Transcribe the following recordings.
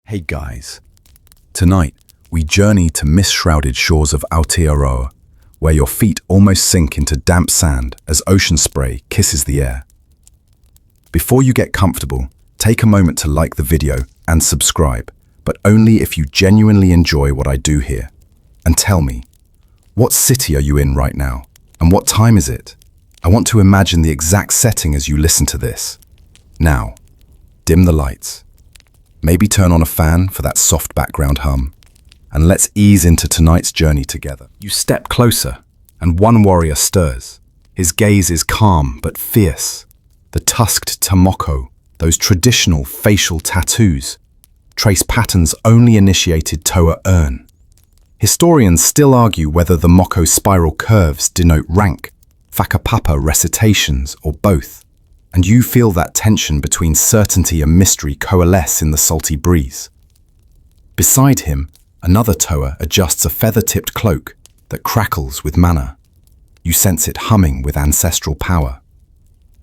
Hey guys, tonight we journey to mist-shrouded shores of Aotearoa, where your feet almost sink into damp sand as ocean spray kisses the air. Before you get comfortable, take a moment to like the video and subscribe, but only if you genuinely enjoy what I do here. And tell me, what city are you in right now? And what time is it? I want to imagine the exact setting as you listen to this. Now, dim the lights. Maybe turn on a fan for that soft background hum, and let's ease into tonight's journey together. You step closer, and one warrior stirs. His gaze is calm but fierce. The tusked tamoko, those traditional facial tattoos, trace patterns only initiated Toa earn. Historians still argue whether the moko spiral curves denote rank, whakapapa recitations, or both. And you feel that tension between certainty and mystery coalesce in the salty breeze. Beside him, another Toa adjusts a feather-tipped cloak that crackles with mana. You sense it humming with ancestral power.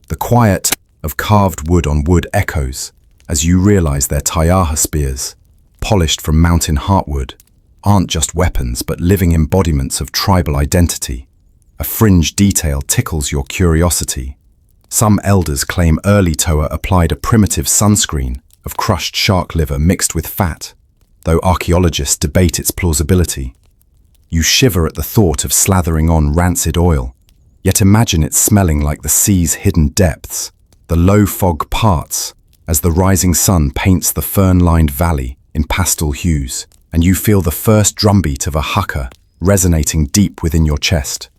The quiet of carved wood on wood echoes as you realize their taiaha spears, polished from mountain heartwood, aren't just weapons but living embodiments of tribal identity. A fringe detail tickles your curiosity. Some elders claim early Toa applied a primitive sunscreen of crushed shark liver mixed with fat, though archaeologists debate its plausibility. You shiver at the thought of slathering on rancid oil, yet imagine it smelling like the sea's hidden depths. The low fog parts as the rising sun paints the fern-lined valley in pastel hues, and you feel the first drumbeat of a haka resonating deep within your chest.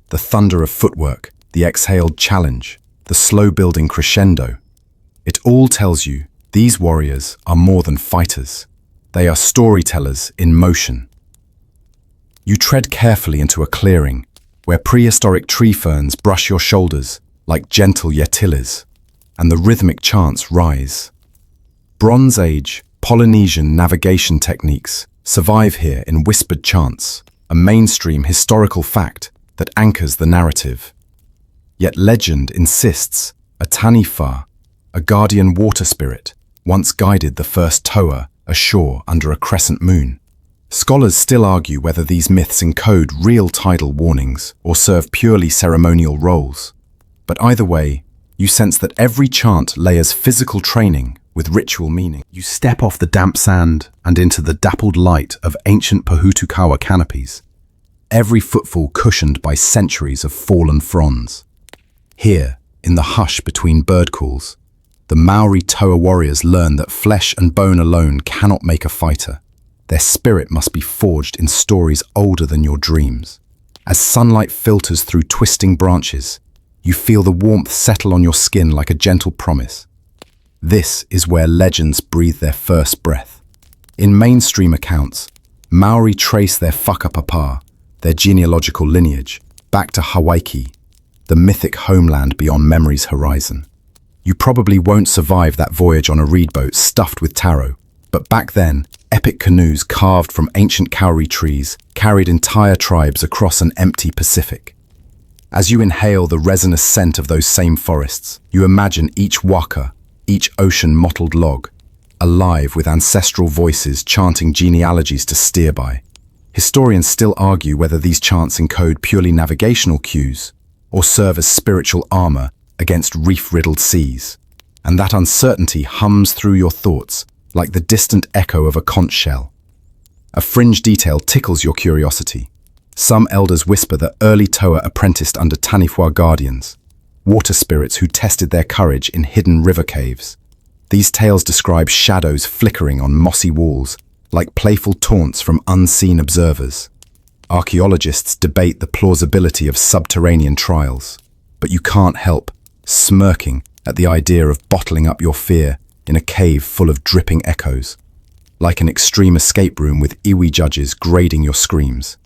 The thunder of footwork, the exhaled challenge, the slow-building crescendo. It all tells you these warriors are more than fighters. They are storytellers in motion. You tread carefully into a clearing where prehistoric tree ferns brush your shoulders like gentle yetillas, and the rhythmic chants rise. Bronze Age Polynesian navigation techniques survive here in whispered chants, a mainstream historical fact that anchors the narrative. Yet legend insists a taniwha, a guardian water spirit, once guided the first Toa ashore under a crescent moon. Scholars still argue whether these myths encode real tidal warnings or serve purely ceremonial roles. But either way, you sense that every chant layers physical training with ritual meaning. You step off the damp sand and into the dappled light of ancient Pohutukawa canopies, every footfall cushioned by centuries of fallen fronds. Here, in the hush between bird calls, the Maori Toa warriors learn that flesh and bone alone cannot make a fighter. Their spirit must be forged in stories older than your dreams. As sunlight filters through twisting branches, you feel the warmth settle on your skin like a gentle promise. This is where legends breathe their first breath. In mainstream accounts, Maori trace their whakapapa, their genealogical lineage, back to Hawaii, the mythic homeland beyond memory's horizon. You probably won't survive that voyage on a reed boat stuffed with taro, but back then, epic canoes carved from ancient kauri trees carried entire tribes across an empty Pacific. As you inhale the resinous scent of those same forests, you imagine each waka, each ocean-mottled log, alive with ancestral voices chanting genealogies to steer by. Historians still argue whether these chants encode purely navigational cues or serve as spiritual armor against reef-riddled seas. And that uncertainty hums through your thoughts like the distant echo of a conch shell. A fringe detail tickles your curiosity. Some elders whisper that early Toa apprenticed under taniwha guardians, water spirits who tested their courage in hidden river caves. These tales describe shadows flickering on mossy walls, like playful taunts from unseen observers. Archaeologists debate the plausibility of subterranean trials, but you can't help smirking at the idea of bottling up your fear in a cave full of dripping echoes, like an extreme escape room with iwi judges grading your screams.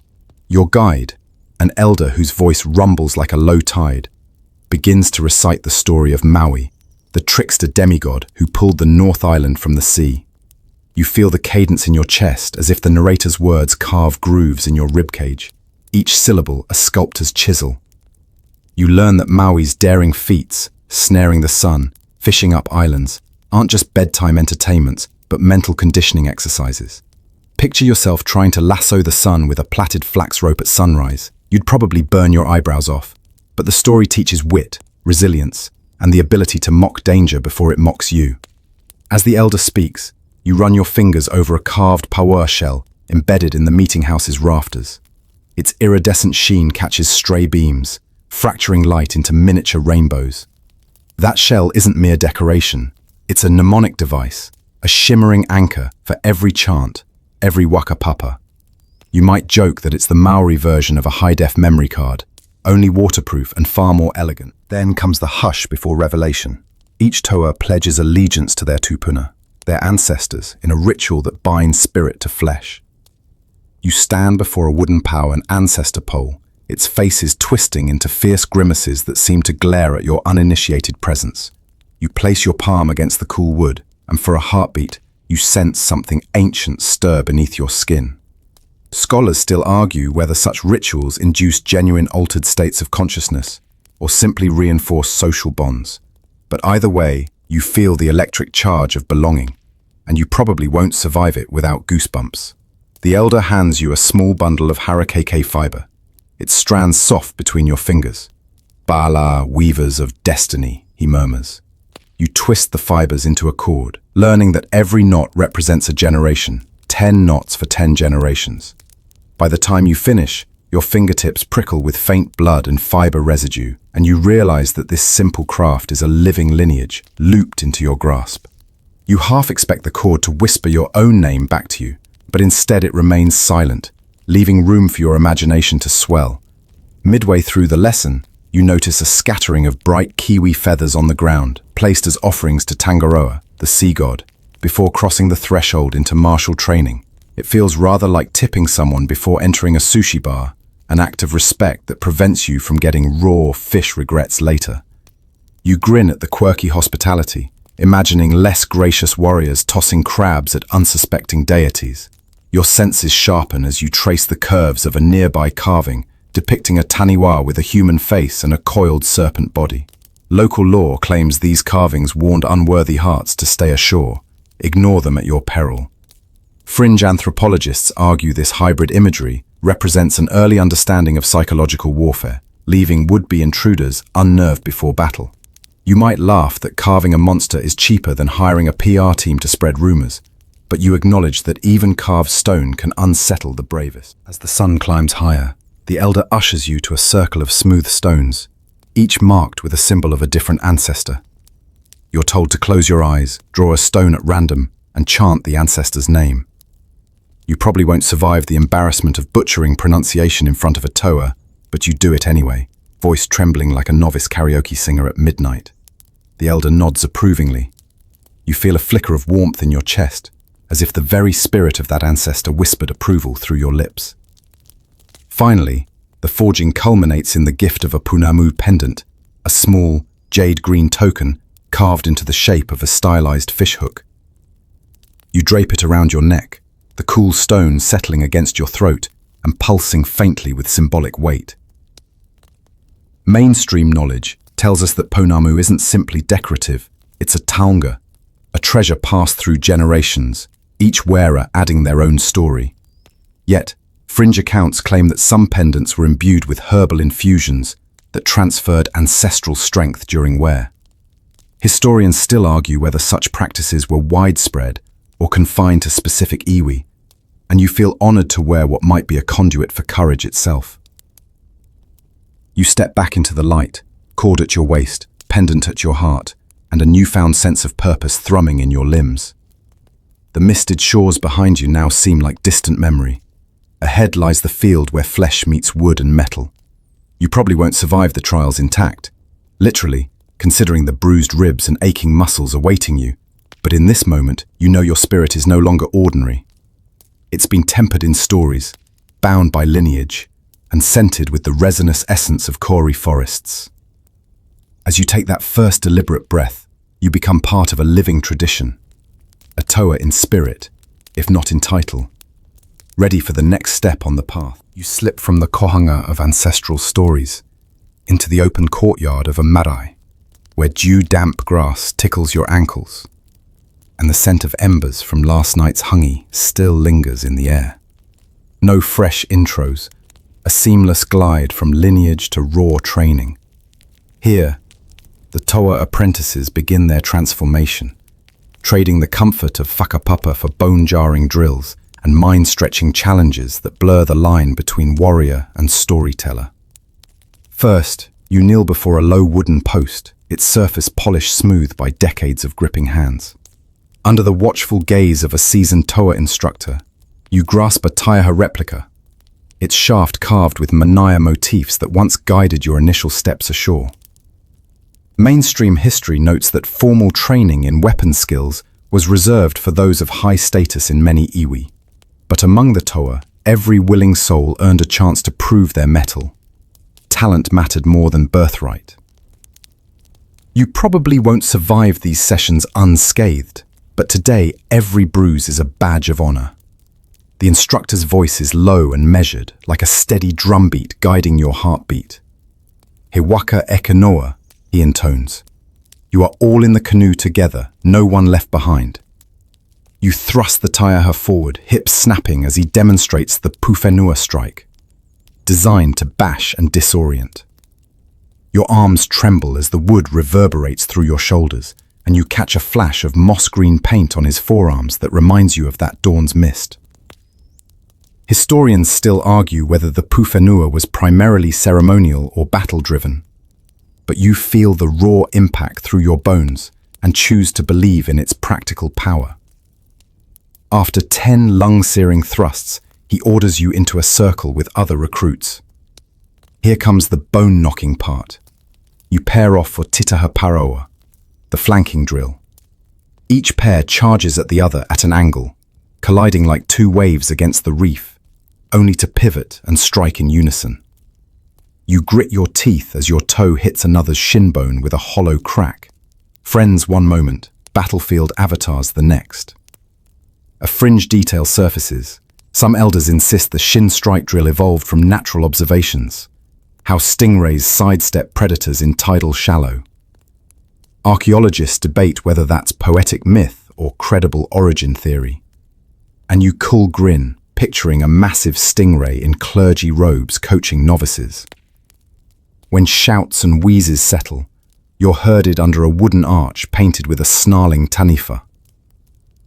Your guide, an elder whose voice rumbles like a low tide, begins to recite the story of Maui, the trickster demigod who pulled the North Island from the sea. You feel the cadence in your chest as if the narrator's words carve grooves in your ribcage, each syllable a sculptor's chisel. You learn that Maui's daring feats, snaring the sun, fishing up islands, aren't just bedtime entertainments, but mental conditioning exercises. Picture yourself trying to lasso the sun with a plaited flax rope at sunrise. You'd probably burn your eyebrows off. But the story teaches wit, resilience, and the ability to mock danger before it mocks you. As the elder speaks, you run your fingers over a carved prowess shell embedded in the meeting house's rafters. Its iridescent sheen catches stray beams, fracturing light into miniature rainbows. That shell isn't mere decoration. It's a mnemonic device, a shimmering anchor for every chant, every waka papa. You might joke that it's the Maori version of a high-def memory card, only waterproof and far more elegant. Then comes the hush before revelation. Each toa pledges allegiance to their tupuna, their ancestors, in a ritual that binds spirit to flesh. You stand before a wooden pau and ancestor pole, its faces twisting into fierce grimaces that seem to glare at your uninitiated presence. You place your palm against the cool wood, and for a heartbeat, you sense something ancient stir beneath your skin. Scholars still argue whether such rituals induce genuine altered states of consciousness or simply reinforce social bonds. But either way, you feel the electric charge of belonging, and you probably won't survive it without goosebumps. The elder hands you a small bundle of harakeke fiber. It strands soft between your fingers. Bala, weavers of destiny, he murmurs. You twist the fibers into a cord, learning that every knot represents a generation, 10 knots for 10 generations. By the time you finish, your fingertips prickle with faint blood and fiber residue, and you realize that this simple craft is a living lineage, looped into your grasp. You half expect the cord to whisper your own name back to you, but instead it remains silent, leaving room for your imagination to swell. Midway through the lesson, you notice a scattering of bright kiwi feathers on the ground, placed as offerings to Tangaroa, the sea god, before crossing the threshold into martial training. It feels rather like tipping someone before entering a sushi bar, an act of respect that prevents you from getting raw fish regrets later. You grin at the quirky hospitality, imagining less gracious warriors tossing crabs at unsuspecting deities. Your senses sharpen as you trace the curves of a nearby carving depicting a taniwha with a human face and a coiled serpent body. Local lore claims these carvings warned unworthy hearts to stay ashore. Ignore them at your peril. Fringe anthropologists argue this hybrid imagery represents an early understanding of psychological warfare, leaving would-be intruders unnerved before battle. You might laugh that carving a monster is cheaper than hiring a PR team to spread rumors, but you acknowledge that even carved stone can unsettle the bravest. As the sun climbs higher, the elder ushers you to a circle of smooth stones, each marked with a symbol of a different ancestor. You're told to close your eyes, draw a stone at random, and chant the ancestor's name. You probably won't survive the embarrassment of butchering pronunciation in front of a toa, but you do it anyway, voice trembling like a novice karaoke singer at midnight. The elder nods approvingly. You feel a flicker of warmth in your chest, as if the very spirit of that ancestor whispered approval through your lips. Finally, the forging culminates in the gift of a punamu pendant, a small, jade-green token carved into the shape of a stylized fishhook. You drape it around your neck, the cool stone settling against your throat and pulsing faintly with symbolic weight. Mainstream knowledge tells us that punamu isn't simply decorative, it's a taonga, a treasure passed through generations, each wearer adding their own story. Yet, fringe accounts claim that some pendants were imbued with herbal infusions that transferred ancestral strength during wear. Historians still argue whether such practices were widespread or confined to specific iwi, and you feel honored to wear what might be a conduit for courage itself. You step back into the light, cord at your waist, pendant at your heart, and a newfound sense of purpose thrumming in your limbs. The misted shores behind you now seem like distant memory. Ahead lies the field where flesh meets wood and metal. You probably won't survive the trials intact, literally, considering the bruised ribs and aching muscles awaiting you. But in this moment, you know your spirit is no longer ordinary. It's been tempered in stories, bound by lineage, and scented with the resinous essence of Kori forests. As you take that first deliberate breath, you become part of a living tradition, a toa in spirit, if not in title. Ready for the next step on the path, you slip from the kohanga of ancestral stories into the open courtyard of a marae, where dew-damp grass tickles your ankles. and the scent of embers from last night's hungy still lingers in the air. No fresh intros, a seamless glide from lineage to raw training. Here, the Toa apprentices begin their transformation, trading the comfort of whakapapa for bone-jarring drills and mind-stretching challenges that blur the line between warrior and storyteller. First, you kneel before a low wooden post, its surface polished smooth by decades of gripping hands. Under the watchful gaze of a seasoned Toa instructor, you grasp a taiaha replica, its shaft carved with manaya motifs that once guided your initial steps ashore. Mainstream history notes that formal training in weapon skills was reserved for those of high status in many iwi. But among the Toa, every willing soul earned a chance to prove their mettle. Talent mattered more than birthright. You probably won't survive these sessions unscathed, but today every bruise is a badge of honor. The instructor's voice is low and measured, like a steady drumbeat guiding your heartbeat. He waka eke noa, he intones. You are all in the canoe together, no one left behind. You thrust the taiaha forward, hips snapping as he demonstrates the pufenua strike, designed to bash and disorient. Your arms tremble as the wood reverberates through your shoulders, and you catch a flash of moss-green paint on his forearms that reminds you of that dawn's mist. Historians still argue whether the pufenua was primarily ceremonial or battle-driven, but you feel the raw impact through your bones and choose to believe in its practical power. After 10 lung-searing thrusts, he orders you into a circle with other recruits. Here comes the bone-knocking part. You pair off for titaha paroa, the flanking drill. Each pair charges at the other at an angle, colliding like two waves against the reef, only to pivot and strike in unison. You grit your teeth as your toe hits another's shin bone with a hollow crack. Friends one moment, battlefield avatars the next. A fringe detail surfaces. Some elders insist the shin strike drill evolved from natural observations, how stingrays sidestep predators in tidal shallow. Archaeologists debate whether that's poetic myth or credible origin theory. And you cool grin, picturing a massive stingray in clergy robes coaching novices. When shouts and wheezes settle, you're herded under a wooden arch painted with a snarling tanifa.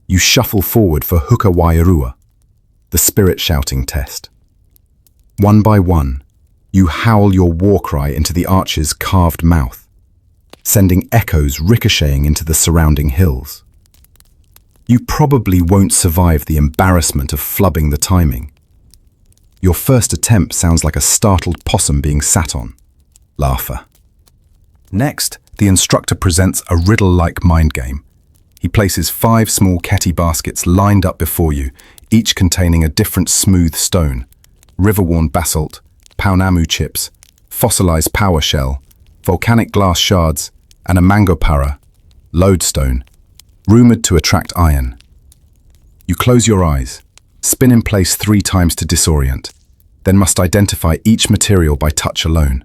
You shuffle forward for huka wairua, the spirit-shouting test. One by one, you howl your war cry into the archer's carved mouth, sending echoes ricocheting into the surrounding hills. You probably won't survive the embarrassment of flubbing the timing. Your first attempt sounds like a startled possum being sat on. Laugher. Next, the instructor presents a riddle-like mind game. He places 5 small keti baskets lined up before you, each containing a different smooth stone, river-worn basalt, paunamu chips, fossilized power shell, volcanic glass shards, and a mangopara, lodestone, rumored to attract iron. You close your eyes, spin in place 3 times to disorient, then must identify each material by touch alone.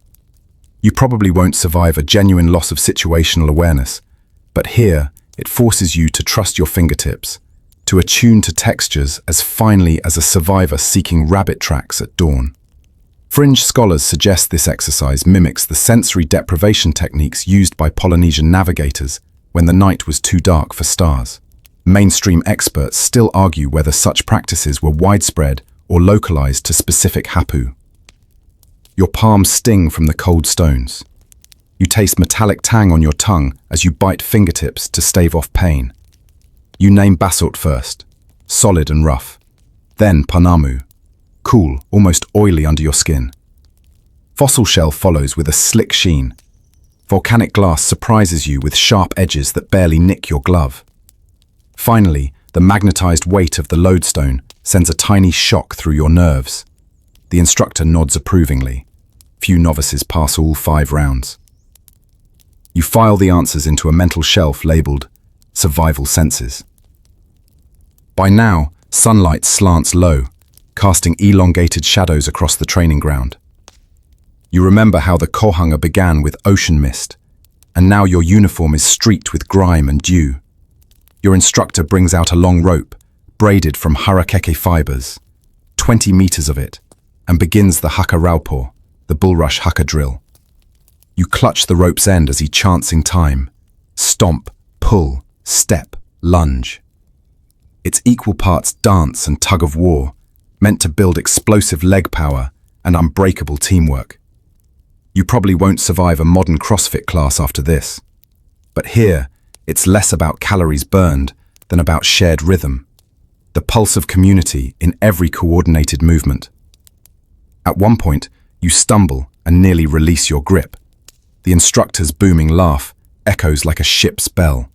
You probably won't survive a genuine loss of situational awareness, but here, it forces you to trust your fingertips, to attune to textures as finely as a survivor seeking rabbit tracks at dawn. Fringe scholars suggest this exercise mimics the sensory deprivation techniques used by Polynesian navigators when the night was too dark for stars. Mainstream experts still argue whether such practices were widespread or localized to specific hapu. Your palms sting from the cold stones. You taste metallic tang on your tongue as you bite fingertips to stave off pain. You name basalt first, solid and rough. Then panamu, cool, almost oily under your skin. Fossil shell follows with a slick sheen. Volcanic glass surprises you with sharp edges that barely nick your glove. Finally, the magnetized weight of the lodestone sends a tiny shock through your nerves. The instructor nods approvingly. Few novices pass all 5 rounds. You file the answers into a mental shelf labeled Survival Senses. By now, sunlight slants low, casting elongated shadows across the training ground. You remember how the kohanga began with ocean mist, and now your uniform is streaked with grime and dew. Your instructor brings out a long rope, braided from harakeke fibers, 20 meters of it, and begins the haka raupo, the bulrush haka drill. You clutch the rope's end as he chants in time. Stomp, pull, step, lunge. It's equal parts dance and tug of war, meant to build explosive leg power and unbreakable teamwork. You probably won't survive a modern CrossFit class after this. But here, it's less about calories burned than about shared rhythm, the pulse of community in every coordinated movement. At one point, you stumble and nearly release your grip. The instructor's booming laugh echoes like a ship's bell.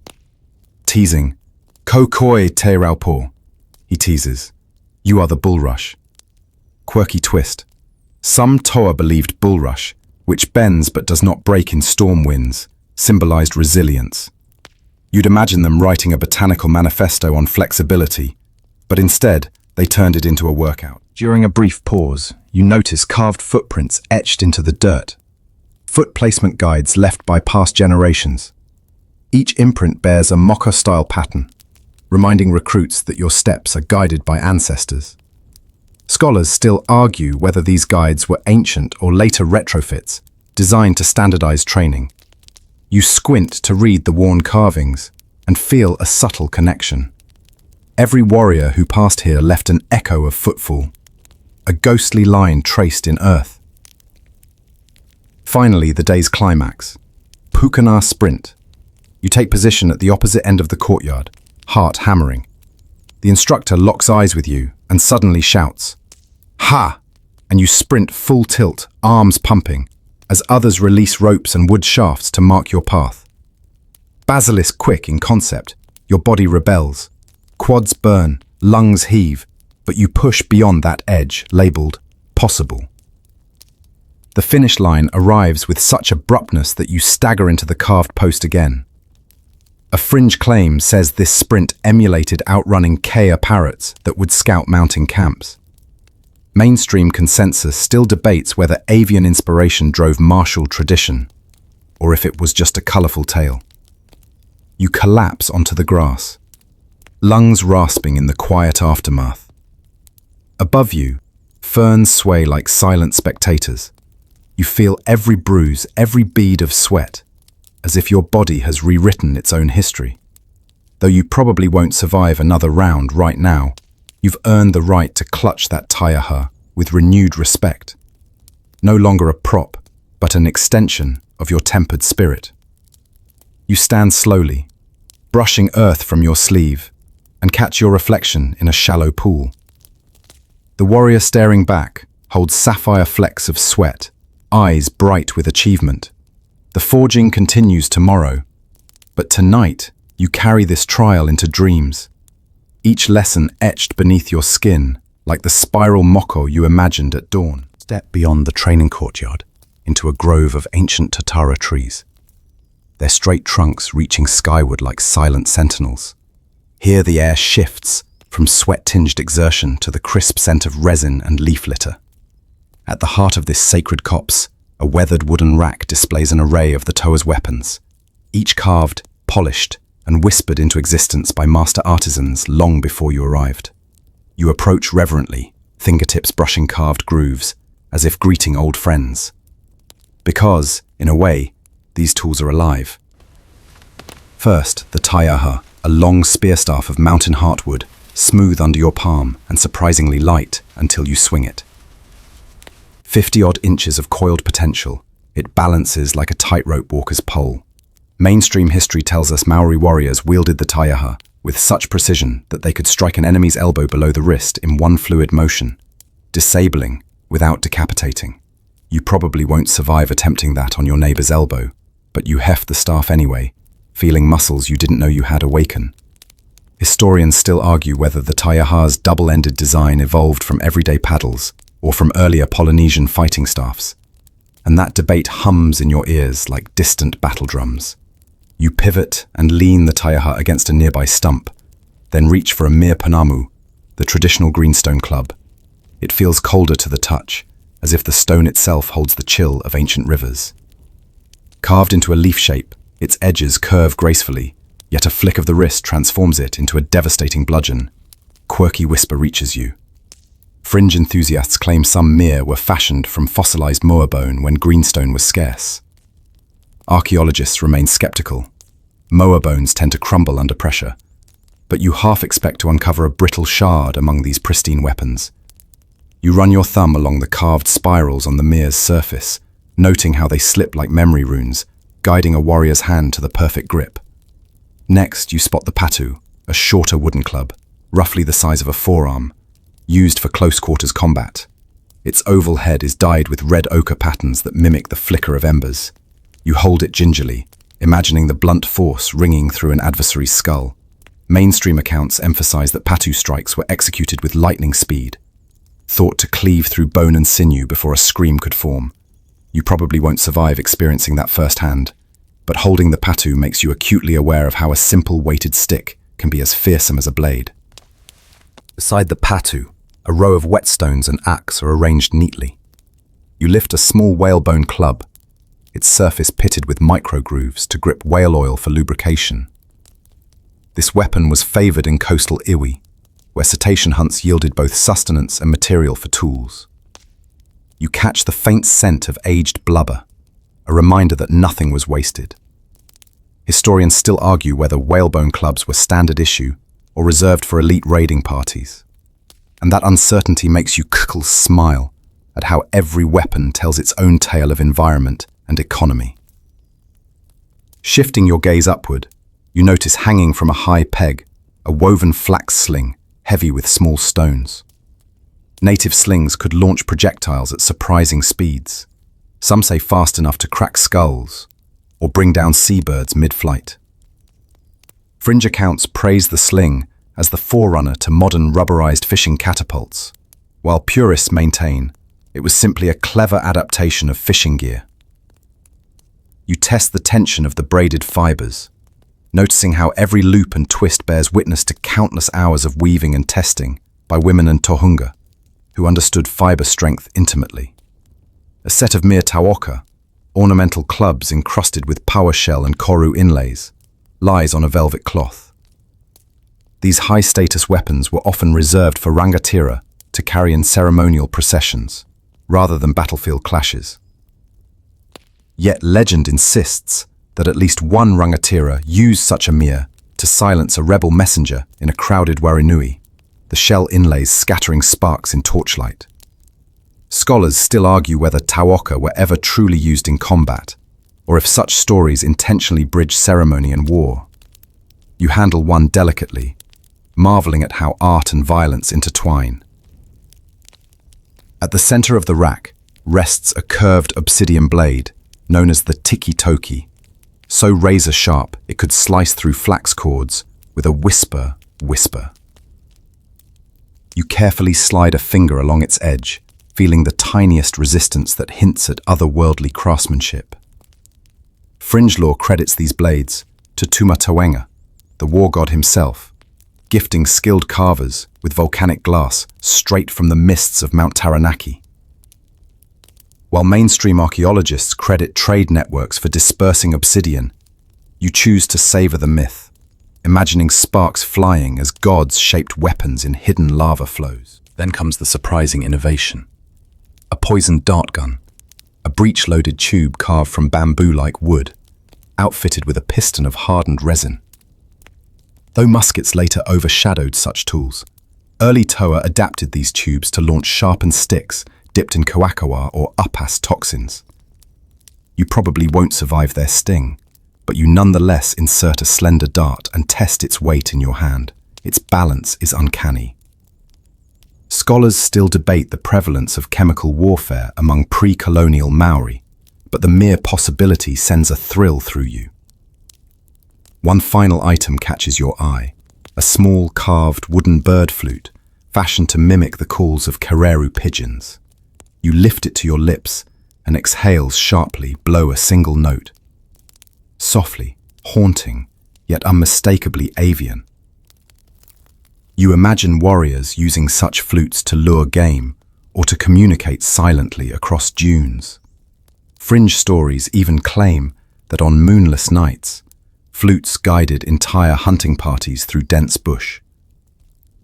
Teasing, "Ko koi te raupo," he teases. "You are the bulrush." Quirky twist. Some Toa believed bulrush, which bends but does not break in storm winds, symbolized resilience. You'd imagine them writing a botanical manifesto on flexibility, but instead, they turned it into a workout. During a brief pause, you notice carved footprints etched into the dirt. Foot placement guides left by past generations. Each imprint bears a Moko-style pattern, reminding recruits that your steps are guided by ancestors. Scholars still argue whether these guides were ancient or later retrofits, designed to standardize training. You squint to read the worn carvings and feel a subtle connection. Every warrior who passed here left an echo of footfall, a ghostly line traced in earth. Finally, the day's climax. Pukana sprint. You take position at the opposite end of the courtyard, heart hammering. The instructor locks eyes with you and suddenly shouts, "Ha!" and you sprint full tilt, arms pumping, as others release ropes and wood shafts to mark your path. Basilisk quick in concept, your body rebels. Quads burn, lungs heave, but you push beyond that edge, labeled possible. The finish line arrives with such abruptness that you stagger into the carved post again. A fringe claim says this sprint emulated outrunning Kea parrots that would scout mountain camps. Mainstream consensus still debates whether avian inspiration drove martial tradition, or if it was just a colourful tale. You collapse onto the grass, lungs rasping in the quiet aftermath. Above you, ferns sway like silent spectators. You feel every bruise, every bead of sweat, as if your body has rewritten its own history. Though you probably won't survive another round right now, you've earned the right to clutch that taiaha with renewed respect. No longer a prop, but an extension of your tempered spirit. You stand slowly, brushing earth from your sleeve, and catch your reflection in a shallow pool. The warrior staring back holds sapphire flecks of sweat, eyes bright with achievement. The forging continues tomorrow, but tonight you carry this trial into dreams. Each lesson etched beneath your skin, like the spiral moko you imagined at dawn. Step beyond the training courtyard, into a grove of ancient Tatara trees, their straight trunks reaching skyward like silent sentinels. Here the air shifts from sweat-tinged exertion to the crisp scent of resin and leaf litter. At the heart of this sacred copse, a weathered wooden rack displays an array of the Toa's weapons, each carved, polished, and whispered into existence by master artisans long before you arrived. You approach reverently, fingertips brushing carved grooves, as if greeting old friends. Because, in a way, these tools are alive. First, the taiaha, a long spear staff of mountain heartwood, smooth under your palm and surprisingly light until you swing it. 50-odd inches of coiled potential, it balances like a tightrope walker's pole. Mainstream history tells us Maori warriors wielded the taiaha with such precision that they could strike an enemy's elbow below the wrist in one fluid motion, disabling without decapitating. You probably won't survive attempting that on your neighbor's elbow, but you heft the staff anyway, feeling muscles you didn't know you had awaken. Historians still argue whether the taiaha's double-ended design evolved from everyday paddles or from earlier Polynesian fighting staffs, and that debate hums in your ears like distant battle drums. You pivot and lean the taiaha against a nearby stump, then reach for a mere panamu, the traditional greenstone club. It feels colder to the touch, as if the stone itself holds the chill of ancient rivers. Carved into a leaf shape, its edges curve gracefully, Yet a flick of the wrist transforms it into a devastating bludgeon. Quirky whisper reaches you. Fringe enthusiasts claim some mere were fashioned from fossilized moa bone when greenstone was scarce. Archaeologists remain skeptical. Moa bones tend to crumble under pressure, but you half expect to uncover a brittle shard among these pristine weapons. You run your thumb along the carved spirals on the mere's surface, noting how they slip like memory runes, guiding a warrior's hand to the perfect grip. Next, you spot the patu, a shorter wooden club, roughly the size of a forearm, used for close-quarters combat. Its oval head is dyed with red ochre patterns that mimic the flicker of embers. You hold it gingerly, imagining the blunt force ringing through an adversary's skull. Mainstream accounts emphasize that patu strikes were executed with lightning speed, thought to cleave through bone and sinew before a scream could form. You probably won't survive experiencing that firsthand, but holding the patu makes you acutely aware of how a simple weighted stick can be as fearsome as a blade. Beside the patu, a row of whetstones and axe are arranged neatly. You lift a small whalebone club, its surface pitted with micro-grooves to grip whale oil for lubrication. This weapon was favored in coastal Iwi, where cetacean hunts yielded both sustenance and material for tools. You catch the faint scent of aged blubber, a reminder that nothing was wasted. Historians still argue whether whalebone clubs were standard issue or reserved for elite raiding parties. And that uncertainty makes you smile at how every weapon tells its own tale of environment and economy. Shifting your gaze upward, you notice hanging from a high peg a woven flax sling, heavy with small stones. Native slings could launch projectiles at surprising speeds. Some say fast enough to crack skulls or bring down seabirds mid-flight. Fringe accounts praise the sling as the forerunner to modern rubberized fishing catapults, while purists maintain it was simply a clever adaptation of fishing gear. You test the tension of the braided fibers, noticing how every loop and twist bears witness to countless hours of weaving and testing by women and tohunga, who understood fiber strength intimately. A set of mere taoka, ornamental clubs encrusted with power shell and koru inlays, lies on a velvet cloth. These high-status weapons were often reserved for rangatira to carry in ceremonial processions, rather than battlefield clashes. Yet legend insists that at least one rangatira used such a mere to silence a rebel messenger in a crowded warinui, the shell inlays scattering sparks in torchlight. Scholars still argue whether taoka were ever truly used in combat, or if such stories intentionally bridge ceremony and war. You handle one delicately, marveling at how art and violence intertwine. At the center of the rack rests a curved obsidian blade, known as the tiki-toki, so razor-sharp it could slice through flax cords with a whisper. You carefully slide a finger along its edge, feeling the tiniest resistance that hints at otherworldly craftsmanship. Fringe lore credits these blades to Tumatawenga, the war god himself, gifting skilled carvers with volcanic glass straight from the mists of Mount Taranaki. While mainstream archaeologists credit trade networks for dispersing obsidian, you choose to savor the myth, imagining sparks flying as gods shaped weapons in hidden lava flows. Then comes the surprising innovation. A poisoned dart gun, a breech-loaded tube carved from bamboo-like wood, outfitted with a piston of hardened resin. Though muskets later overshadowed such tools, early Toa adapted these tubes to launch sharpened sticks dipped in coacawa or upas toxins. You probably won't survive their sting, but you nonetheless insert a slender dart and test its weight in your hand. Its balance is uncanny. Scholars still debate the prevalence of chemical warfare among pre-colonial Maori, but the mere possibility sends a thrill through you. One final item catches your eye, a small carved wooden bird flute, fashioned to mimic the calls of Kereru pigeons. You lift it to your lips and exhales sharply, blow a single note. Softly, haunting, yet unmistakably avian. You imagine warriors using such flutes to lure game or to communicate silently across dunes. Fringe stories even claim that on moonless nights, Flutes guided entire hunting parties through dense bush.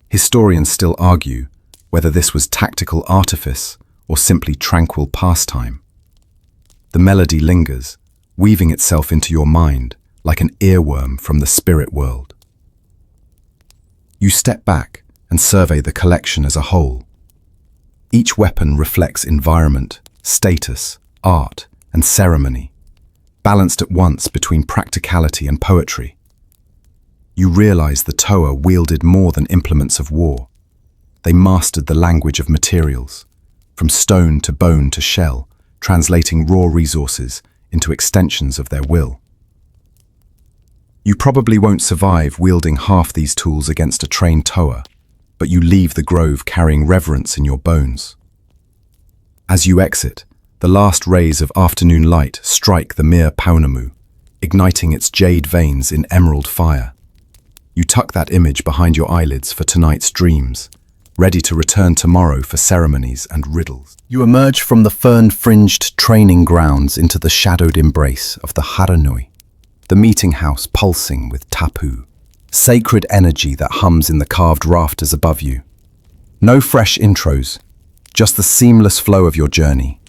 Historians still argue whether this was tactical artifice or simply tranquil pastime. The melody lingers, weaving itself into your mind like an earworm from the spirit world. You step back and survey the collection as a whole. Each weapon reflects environment, status, art, and ceremony, balanced at once between practicality and poetry. You realize the Toa wielded more than implements of war. They mastered the language of materials, from stone to bone to shell, translating raw resources into extensions of their will. You probably won't survive wielding half these tools against a trained Toa, but you leave the grove carrying reverence in your bones. As you exit, the last rays of afternoon light strike the mere Paunamu, igniting its jade veins in emerald fire. You tuck that image behind your eyelids for tonight's dreams, ready to return tomorrow for ceremonies and riddles. You emerge from the fern-fringed training grounds into the shadowed embrace of the Haranui, the meeting house pulsing with tapu, sacred energy that hums in the carved rafters above you. No fresh intros, just the seamless flow of your journey,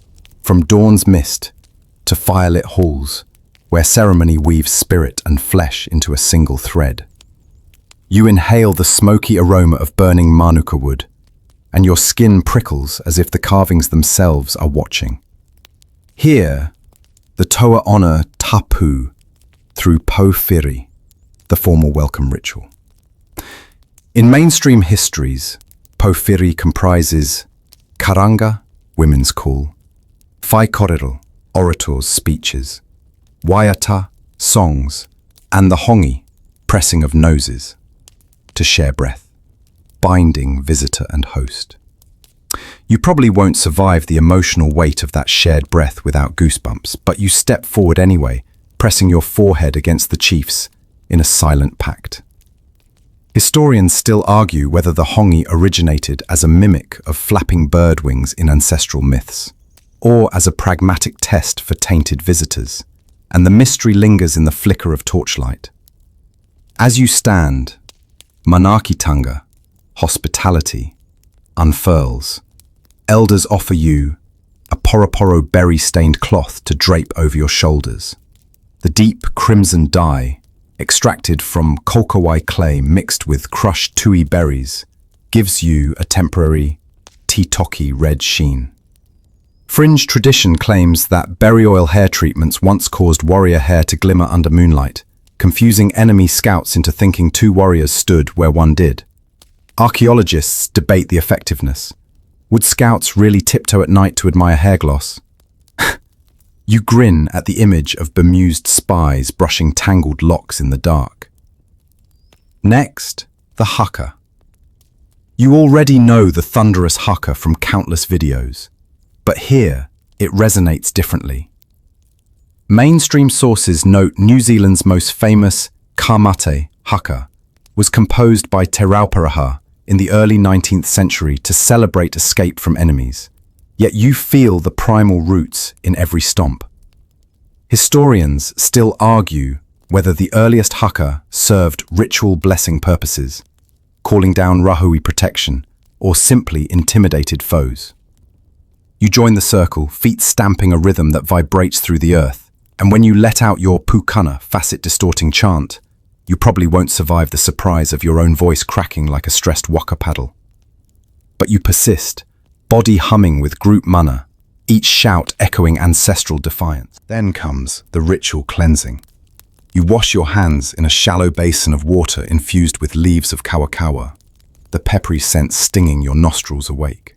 from dawn's mist to firelit halls, where ceremony weaves spirit and flesh into a single thread. You inhale the smoky aroma of burning manuka wood, and your skin prickles as if the carvings themselves are watching. Here, the Toa honor tapu through po-firi, the formal welcome ritual. In mainstream histories, po-firi comprises karanga, women's call, whaikorero, orators' speeches, waiata, songs, and the hongi, pressing of noses, to share breath, binding visitor and host. You probably won't survive the emotional weight of that shared breath without goosebumps, but you step forward anyway, pressing your forehead against the chief's in a silent pact. Historians still argue whether the hongi originated as a mimic of flapping bird wings in ancestral myths, or as a pragmatic test for tainted visitors, and the mystery lingers in the flicker of torchlight. As you stand, manakitanga, hospitality, unfurls. Elders offer you a poroporo berry-stained cloth to drape over your shoulders. The deep crimson dye, extracted from kokowai clay mixed with crushed tui berries, gives you a temporary titoki red sheen. Fringe tradition claims that berry oil hair treatments once caused warrior hair to glimmer under moonlight, confusing enemy scouts into thinking two warriors stood where one did. Archaeologists debate the effectiveness. Would scouts really tiptoe at night to admire hair gloss? You grin at the image of bemused spies brushing tangled locks in the dark. Next, the haka. You already know the thunderous haka from countless videos, but here it resonates differently. Mainstream sources note New Zealand's most famous Kamate haka was composed by Te Rauparaha in the early 19th century to celebrate escape from enemies, yet you feel the primal roots in every stomp. Historians still argue whether the earliest haka served ritual blessing purposes, calling down rahui protection, or simply intimidated foes. You join the circle, feet stamping a rhythm that vibrates through the earth, and when you let out your pukana, facet-distorting chant, you probably won't survive the surprise of your own voice cracking like a stressed waka paddle. But you persist, body humming with group mana, each shout echoing ancestral defiance. Then comes the ritual cleansing. You wash your hands in a shallow basin of water infused with leaves of kawakawa, the peppery scent stinging your nostrils awake.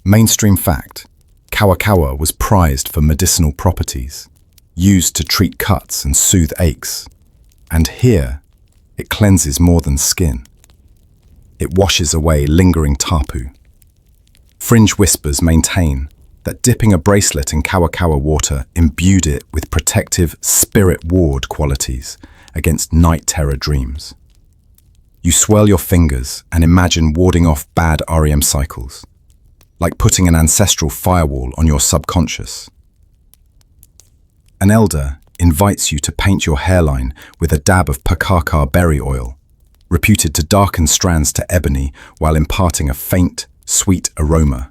Mainstream fact, kawakawa was prized for medicinal properties, used to treat cuts and soothe aches. And here, it cleanses more than skin. It washes away lingering tapu. Fringe whispers maintain that dipping a bracelet in kawakawa water imbued it with protective spirit ward qualities against night terror dreams. You swirl your fingers and imagine warding off bad REM cycles, like putting an ancestral firewall on your subconscious. An elder invites you to paint your hairline with a dab of pakaka berry oil, reputed to darken strands to ebony while imparting a faint, sweet aroma.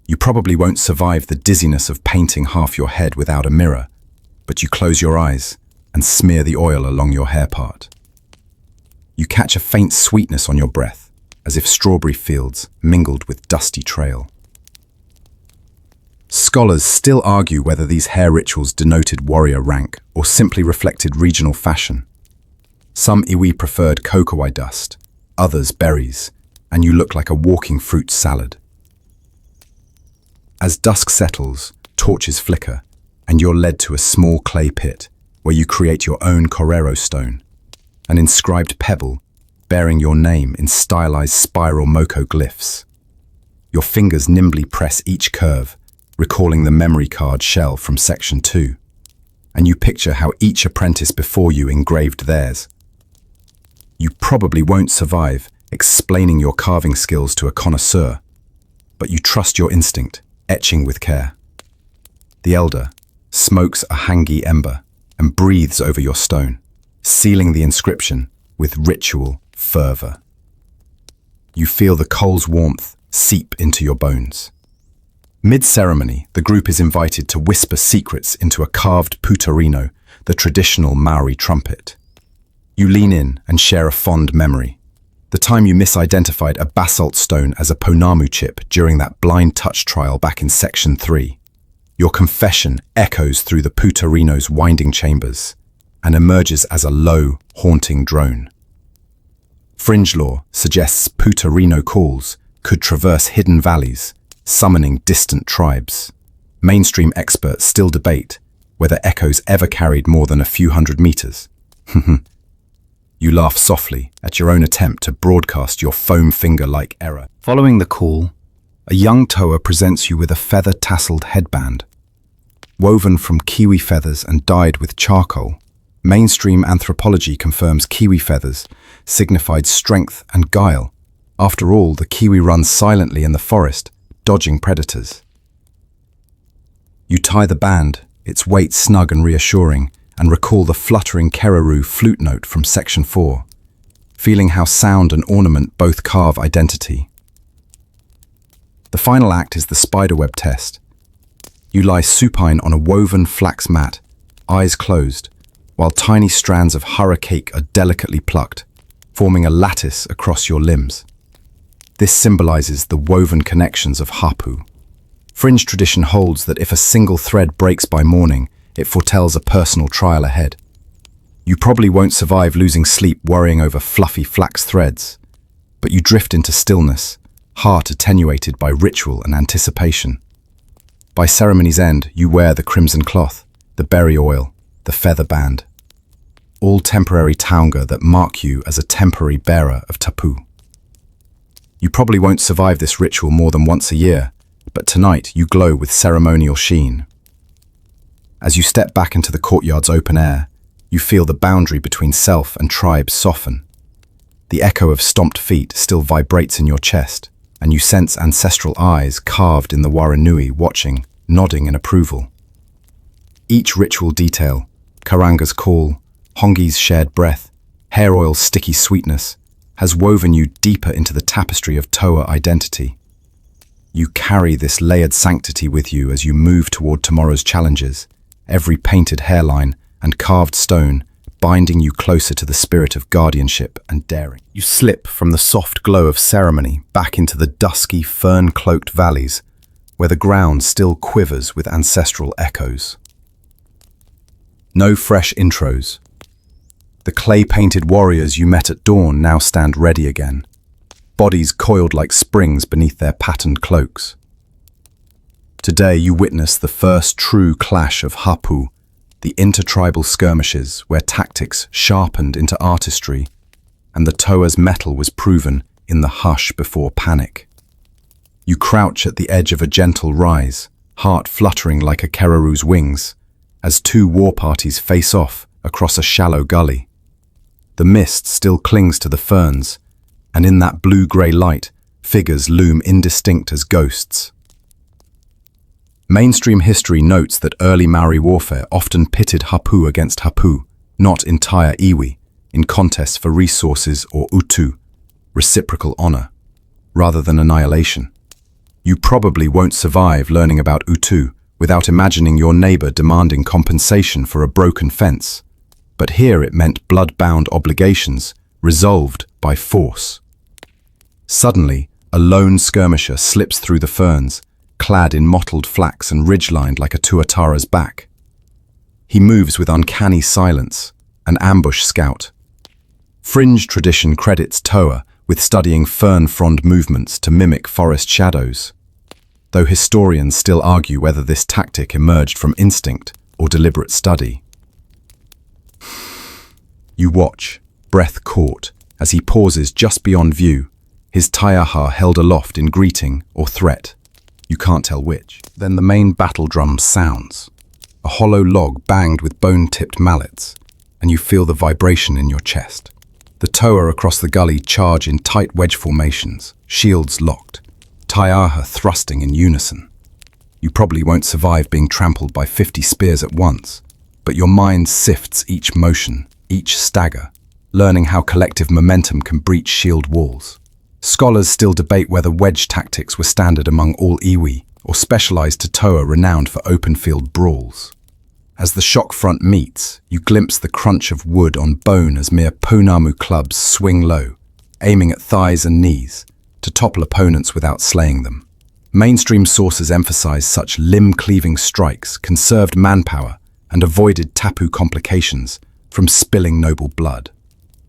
You probably won't survive the dizziness of painting half your head without a mirror, but you close your eyes and smear the oil along your hair part. You catch a faint sweetness on your breath, as if strawberry fields mingled with dusty trail. Scholars still argue whether these hair rituals denoted warrior rank or simply reflected regional fashion. Some iwi preferred cocoa dust, others berries, and you look like a walking fruit salad. As dusk settles, torches flicker, and you're led to a small clay pit where you create your own korero stone, an inscribed pebble bearing your name in stylized spiral moko glyphs. Your fingers nimbly press each curve, recalling the memory card shell from Section 2, and you picture how each apprentice before you engraved theirs. You probably won't survive explaining your carving skills to a connoisseur, but you trust your instinct, etching with care. The elder smokes a hangi ember and breathes over your stone, sealing the inscription with ritual fervor. You feel the coal's warmth seep into your bones. Mid-ceremony, the group is invited to whisper secrets into a carved putarino, the traditional Maori trumpet. You lean in and share a fond memory. The time you misidentified a basalt stone as a ponamu chip during that blind touch trial back in Section 3. Your confession echoes through the putarino's winding chambers and emerges as a low, haunting drone. Fringe lore suggests putarino calls could traverse hidden valleys, summoning distant tribes. Mainstream experts still debate whether echoes ever carried more than a few hundred meters. You laugh softly at your own attempt to broadcast your foam finger-like error. Following the call, a young toa presents you with a feather-tasseled headband. Woven from kiwi feathers and dyed with charcoal, mainstream anthropology confirms kiwi feathers signified strength and guile. After all, the kiwi runs silently in the forest, dodging predators. You tie the band, its weight snug and reassuring, and recall the fluttering kereroo flute note from Section 4, feeling how sound and ornament both carve identity. The final act is the spiderweb test. You lie supine on a woven flax mat, eyes closed, while tiny strands of hurricane are delicately plucked, forming a lattice across your limbs. This symbolizes the woven connections of hapu. Fringe tradition holds that if a single thread breaks by morning, it foretells a personal trial ahead. You probably won't survive losing sleep worrying over fluffy flax threads, but you drift into stillness, heart attenuated by ritual and anticipation. By ceremony's end, you wear the crimson cloth, the berry oil, the feather band, all temporary taonga that mark you as a temporary bearer of tapu. You probably won't survive this ritual more than once a year, but tonight you glow with ceremonial sheen. As you step back into the courtyard's open air, you feel the boundary between self and tribe soften. The echo of stomped feet still vibrates in your chest, and you sense ancestral eyes carved in the Waranui watching, nodding in approval. Each ritual detail, Karanga's call, Hongi's shared breath, hair oil's sticky sweetness, has woven you deeper into the tapestry of Toa identity. You carry this layered sanctity with you as you move toward tomorrow's challenges, every painted hairline and carved stone binding you closer to the spirit of guardianship and daring. You slip from the soft glow of ceremony back into the dusky, fern-cloaked valleys, where the ground still quivers with ancestral echoes. No fresh intros. The clay-painted warriors you met at dawn now stand ready again, bodies coiled like springs beneath their patterned cloaks. Today you witness the first true clash of hapu, the intertribal skirmishes where tactics sharpened into artistry, and the Toa's mettle was proven in the hush before panic. You crouch at the edge of a gentle rise, heart fluttering like a kereroo's wings, as two war parties face off across a shallow gully. The mist still clings to the ferns, and in that blue-grey light, figures loom indistinct as ghosts. Mainstream history notes that early Maori warfare often pitted hapu against hapu, not entire iwi, in contests for resources or utu, reciprocal honor, rather than annihilation. You probably won't survive learning about utu without imagining your neighbor demanding compensation for a broken fence. But here it meant blood-bound obligations resolved by force. Suddenly, a lone skirmisher slips through the ferns, clad in mottled flax and ridge-lined like a tuatara's back. He moves with uncanny silence, an ambush scout. Fringe tradition credits Toa with studying fern-frond movements to mimic forest shadows, though historians still argue whether this tactic emerged from instinct or deliberate study. You watch, breath caught, as he pauses just beyond view, his taiaha held aloft in greeting or threat. You can't tell which. Then the main battle drum sounds. A hollow log banged with bone-tipped mallets, and you feel the vibration in your chest. The Toa across the gully charge in tight wedge formations, shields locked, taiaha thrusting in unison. You probably won't survive being trampled by 50 spears at once, but your mind sifts each motion, each stagger, learning how collective momentum can breach shield walls. Scholars still debate whether wedge tactics were standard among all iwi, or specialized to Toa renowned for open-field brawls. As the shock front meets, you glimpse the crunch of wood on bone as mere pounamu clubs swing low, aiming at thighs and knees, to topple opponents without slaying them. Mainstream sources emphasize such limb-cleaving strikes conserved manpower and avoided tapu complications from spilling noble blood.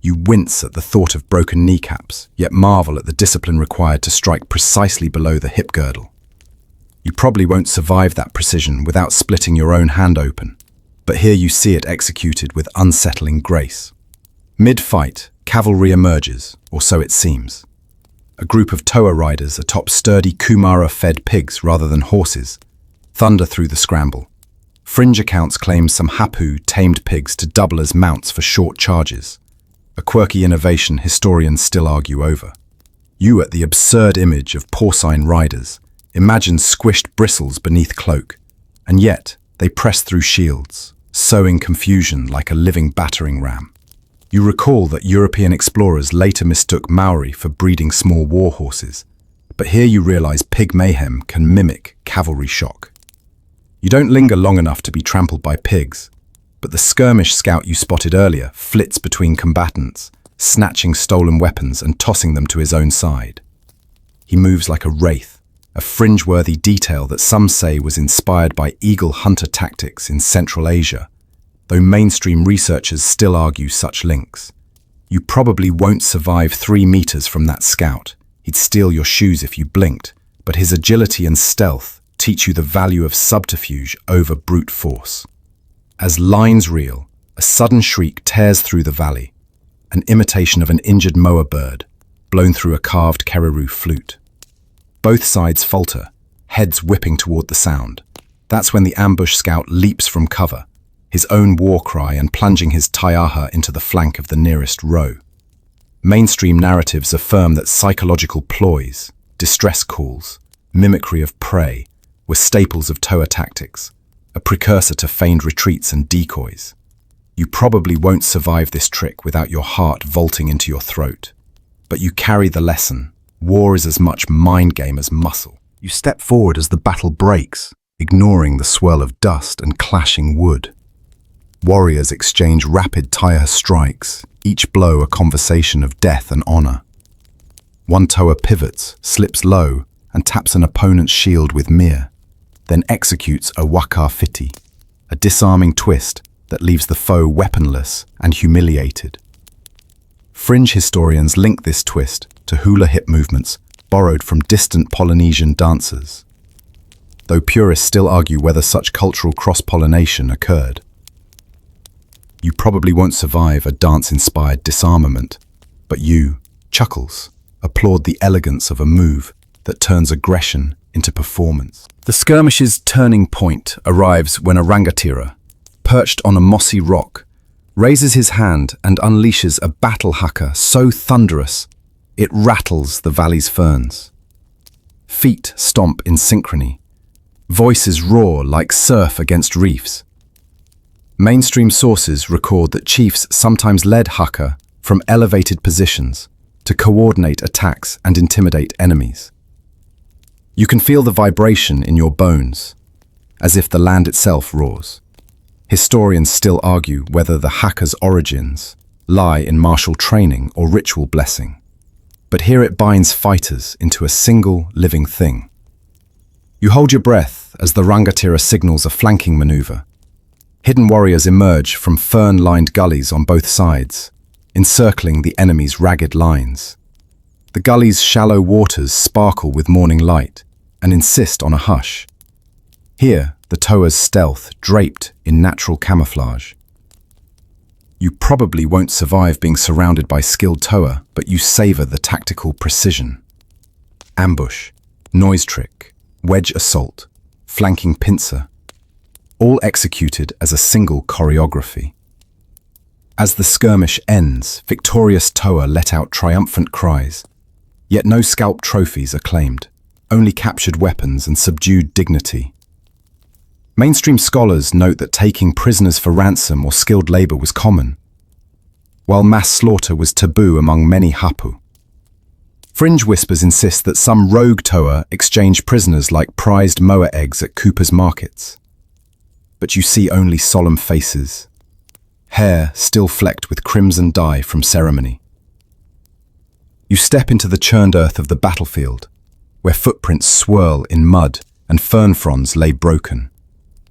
You wince at the thought of broken kneecaps, yet marvel at the discipline required to strike precisely below the hip girdle. You probably won't survive that precision without splitting your own hand open, but here you see it executed with unsettling grace. Mid-fight, cavalry emerges, or so it seems. A group of Toa riders atop sturdy Kumara-fed pigs rather than horses thunder through the scramble. Fringe accounts claim some hapu tamed pigs to double as mounts for short charges, a quirky innovation historians still argue over. You at the absurd image of porcine riders, imagine squished bristles beneath cloak, and yet they press through shields, sowing confusion like a living battering ram. You recall that European explorers later mistook Maori for breeding small war horses, but here you realize pig mayhem can mimic cavalry shock. You don't linger long enough to be trampled by pigs, but the skirmish scout you spotted earlier flits between combatants, snatching stolen weapons and tossing them to his own side. He moves like a wraith, a fringe-worthy detail that some say was inspired by eagle hunter tactics in Central Asia, though mainstream researchers still argue such links. You probably won't survive 3 meters from that scout. He'd steal your shoes if you blinked, but his agility and stealth teach you the value of subterfuge over brute force. As lines reel, a sudden shriek tears through the valley, an imitation of an injured moa bird, blown through a carved kereroo flute. Both sides falter, heads whipping toward the sound. That's when the ambush scout leaps from cover, his own war cry and plunging his taiaha into the flank of the nearest row. Mainstream narratives affirm that psychological ploys, distress calls, mimicry of prey, were staples of Toa tactics, a precursor to feigned retreats and decoys. You probably won't survive this trick without your heart vaulting into your throat. But you carry the lesson. War is as much mind game as muscle. You step forward as the battle breaks, ignoring the swirl of dust and clashing wood. Warriors exchange rapid taiaha strikes, each blow a conversation of death and honor. One Toa pivots, slips low, and taps an opponent's shield with mir, then executes a waka fiti, a disarming twist that leaves the foe weaponless and humiliated. Fringe historians link this twist to hula hip movements borrowed from distant Polynesian dancers, though purists still argue whether such cultural cross-pollination occurred. You probably won't survive a dance-inspired disarmament, but you, Chuckles, applaud the elegance of a move that turns aggression into performance. The skirmish's turning point arrives when a rangatira, perched on a mossy rock, raises his hand and unleashes a battle haka so thunderous it rattles the valley's ferns. Feet stomp in synchrony. Voices roar like surf against reefs. Mainstream sources record that chiefs sometimes led haka from elevated positions to coordinate attacks and intimidate enemies. You can feel the vibration in your bones, as if the land itself roars. Historians still argue whether the haka's origins lie in martial training or ritual blessing, but here it binds fighters into a single living thing. You hold your breath as the Rangatira signals a flanking maneuver. Hidden warriors emerge from fern-lined gullies on both sides, encircling the enemy's ragged lines. The gully's shallow waters sparkle with morning light and insist on a hush. Here, the toa's stealth draped in natural camouflage. You probably won't survive being surrounded by skilled toa, but you savor the tactical precision. Ambush, noise trick, wedge assault, flanking pincer, all executed as a single choreography. As the skirmish ends, victorious toa let out triumphant cries, yet no scalp trophies are claimed, only captured weapons and subdued dignity. Mainstream scholars note that taking prisoners for ransom or skilled labor was common, while mass slaughter was taboo among many hapu. Fringe whispers insist that some rogue toa exchange prisoners like prized moa eggs at Cooper's markets. But you see only solemn faces, hair still flecked with crimson dye from ceremony. You step into the churned earth of the battlefield, where footprints swirl in mud and fern fronds lay broken,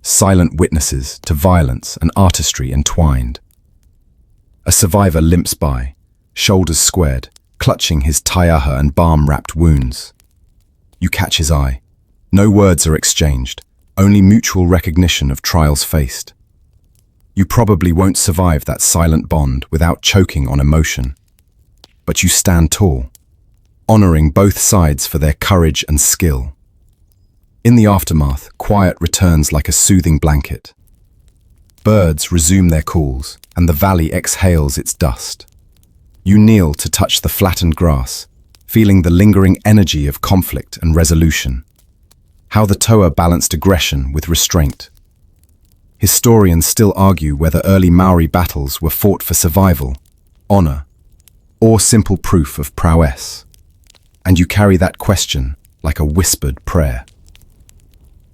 silent witnesses to violence and artistry entwined. A survivor limps by, shoulders squared, clutching his taiaha and balm-wrapped wounds. You catch his eye. No words are exchanged, only mutual recognition of trials faced. You probably won't survive that silent bond without choking on emotion. But you stand tall, honoring both sides for their courage and skill. In the aftermath, quiet returns like a soothing blanket. Birds resume their calls, and the valley exhales its dust. You kneel to touch the flattened grass, feeling the lingering energy of conflict and resolution. How the toa balanced aggression with restraint. Historians still argue whether early Maori battles were fought for survival, honor, or simple proof of prowess. And you carry that question like a whispered prayer.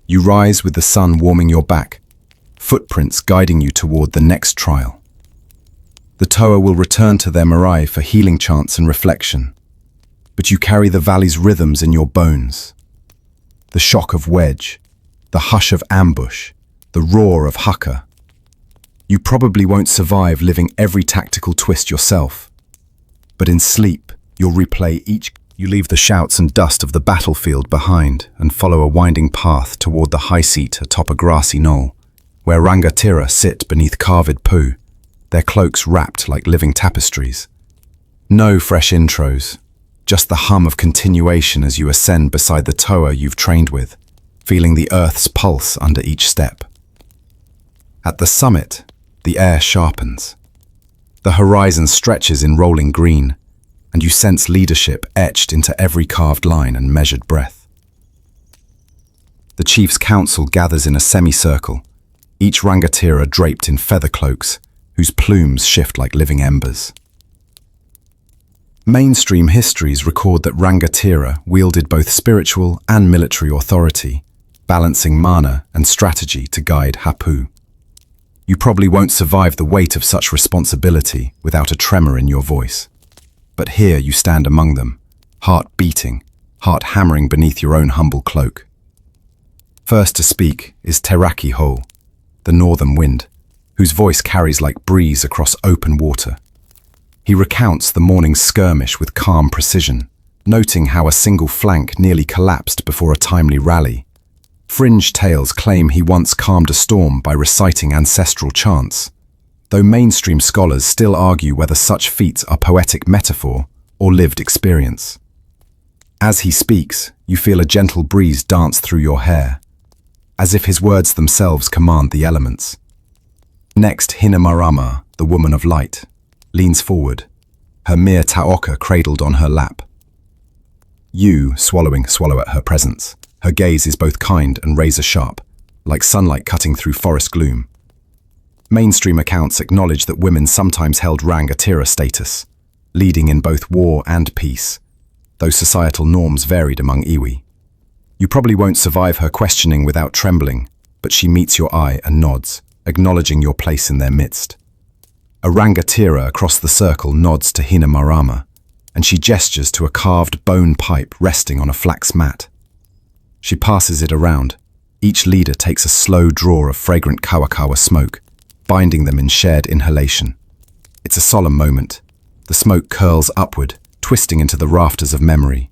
You rise with the sun warming your back, footprints guiding you toward the next trial. The toa will return to their marae for healing chants and reflection, but you carry the valley's rhythms in your bones. The shock of wedge, the hush of ambush, the roar of haka. You probably won't survive living every tactical twist yourself, but in sleep, you'll replay each. You leave the shouts and dust of the battlefield behind and follow a winding path toward the high seat atop a grassy knoll, where rangatira sit beneath carved pu, their cloaks wrapped like living tapestries. No fresh intros, just the hum of continuation as you ascend beside the toa you've trained with, feeling the earth's pulse under each step. At the summit, the air sharpens. The horizon stretches in rolling green, and you sense leadership etched into every carved line and measured breath. The chief's council gathers in a semicircle, each rangatira draped in feather cloaks, whose plumes shift like living embers. Mainstream histories record that rangatira wielded both spiritual and military authority, balancing mana and strategy to guide hapu. You probably won't survive the weight of such responsibility without a tremor in your voice. But here you stand among them, heart beating, heart hammering beneath your own humble cloak. First to speak is Teraki Ho, the northern wind, whose voice carries like breeze across open water. He recounts the morning's skirmish with calm precision, noting how a single flank nearly collapsed before a timely rally. Fringe tales claim he once calmed a storm by reciting ancestral chants, though mainstream scholars still argue whether such feats are poetic metaphor or lived experience. As he speaks, you feel a gentle breeze dance through your hair, as if his words themselves command the elements. Next, Hinamarama, the woman of light, leans forward, her mere taoka cradled on her lap. You, swallow at her presence, Her gaze is both kind and razor-sharp, like sunlight cutting through forest gloom. Mainstream accounts acknowledge that women sometimes held Rangatira status, leading in both war and peace, though societal norms varied among iwi. You probably won't survive her questioning without trembling, but she meets your eye and nods, acknowledging your place in their midst. A Rangatira across the circle nods to Hina Marama, and she gestures to a carved bone pipe resting on a flax mat. She passes it around. Each leader takes a slow draw of fragrant kawakawa smoke, binding them in shared inhalation. It's a solemn moment. The smoke curls upward, twisting into the rafters of memory.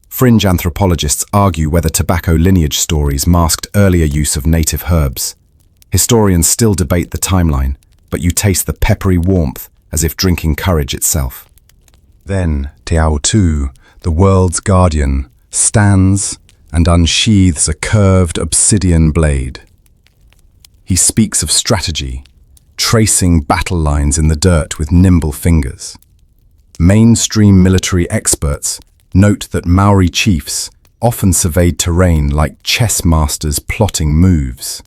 Fringe anthropologists argue whether tobacco lineage stories masked earlier use of native herbs. Historians still debate the timeline, but you taste the peppery warmth as if drinking courage itself. Then Teautu, the world's guardian, stands and unsheathes a curved obsidian blade. He speaks of strategy, tracing battle lines in the dirt with nimble fingers. Mainstream military experts note that Maori chiefs often surveyed terrain like chess masters plotting moves.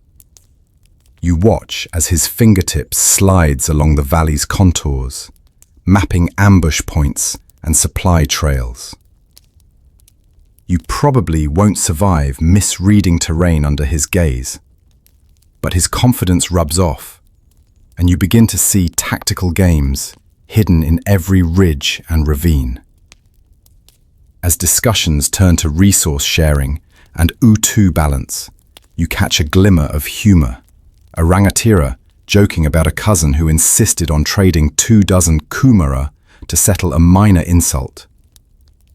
You watch as his fingertips slides along the valley's contours, mapping ambush points and supply trails. You probably won't survive misreading terrain under his gaze, but his confidence rubs off, and you begin to see tactical games hidden in every ridge and ravine. As discussions turn to resource sharing and utu balance, you catch a glimmer of humor. A Rangatira joking about a cousin who insisted on trading 24 kumara to settle a minor insult,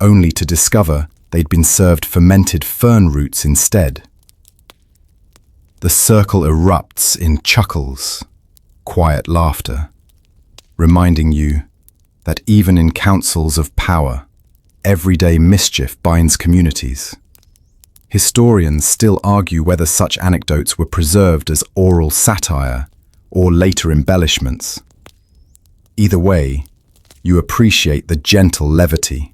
only to discover they'd been served fermented fern roots instead. The circle erupts in chuckles, quiet laughter, reminding you that even in councils of power, everyday mischief binds communities. Historians still argue whether such anecdotes were preserved as oral satire or later embellishments. Either way, you appreciate the gentle levity.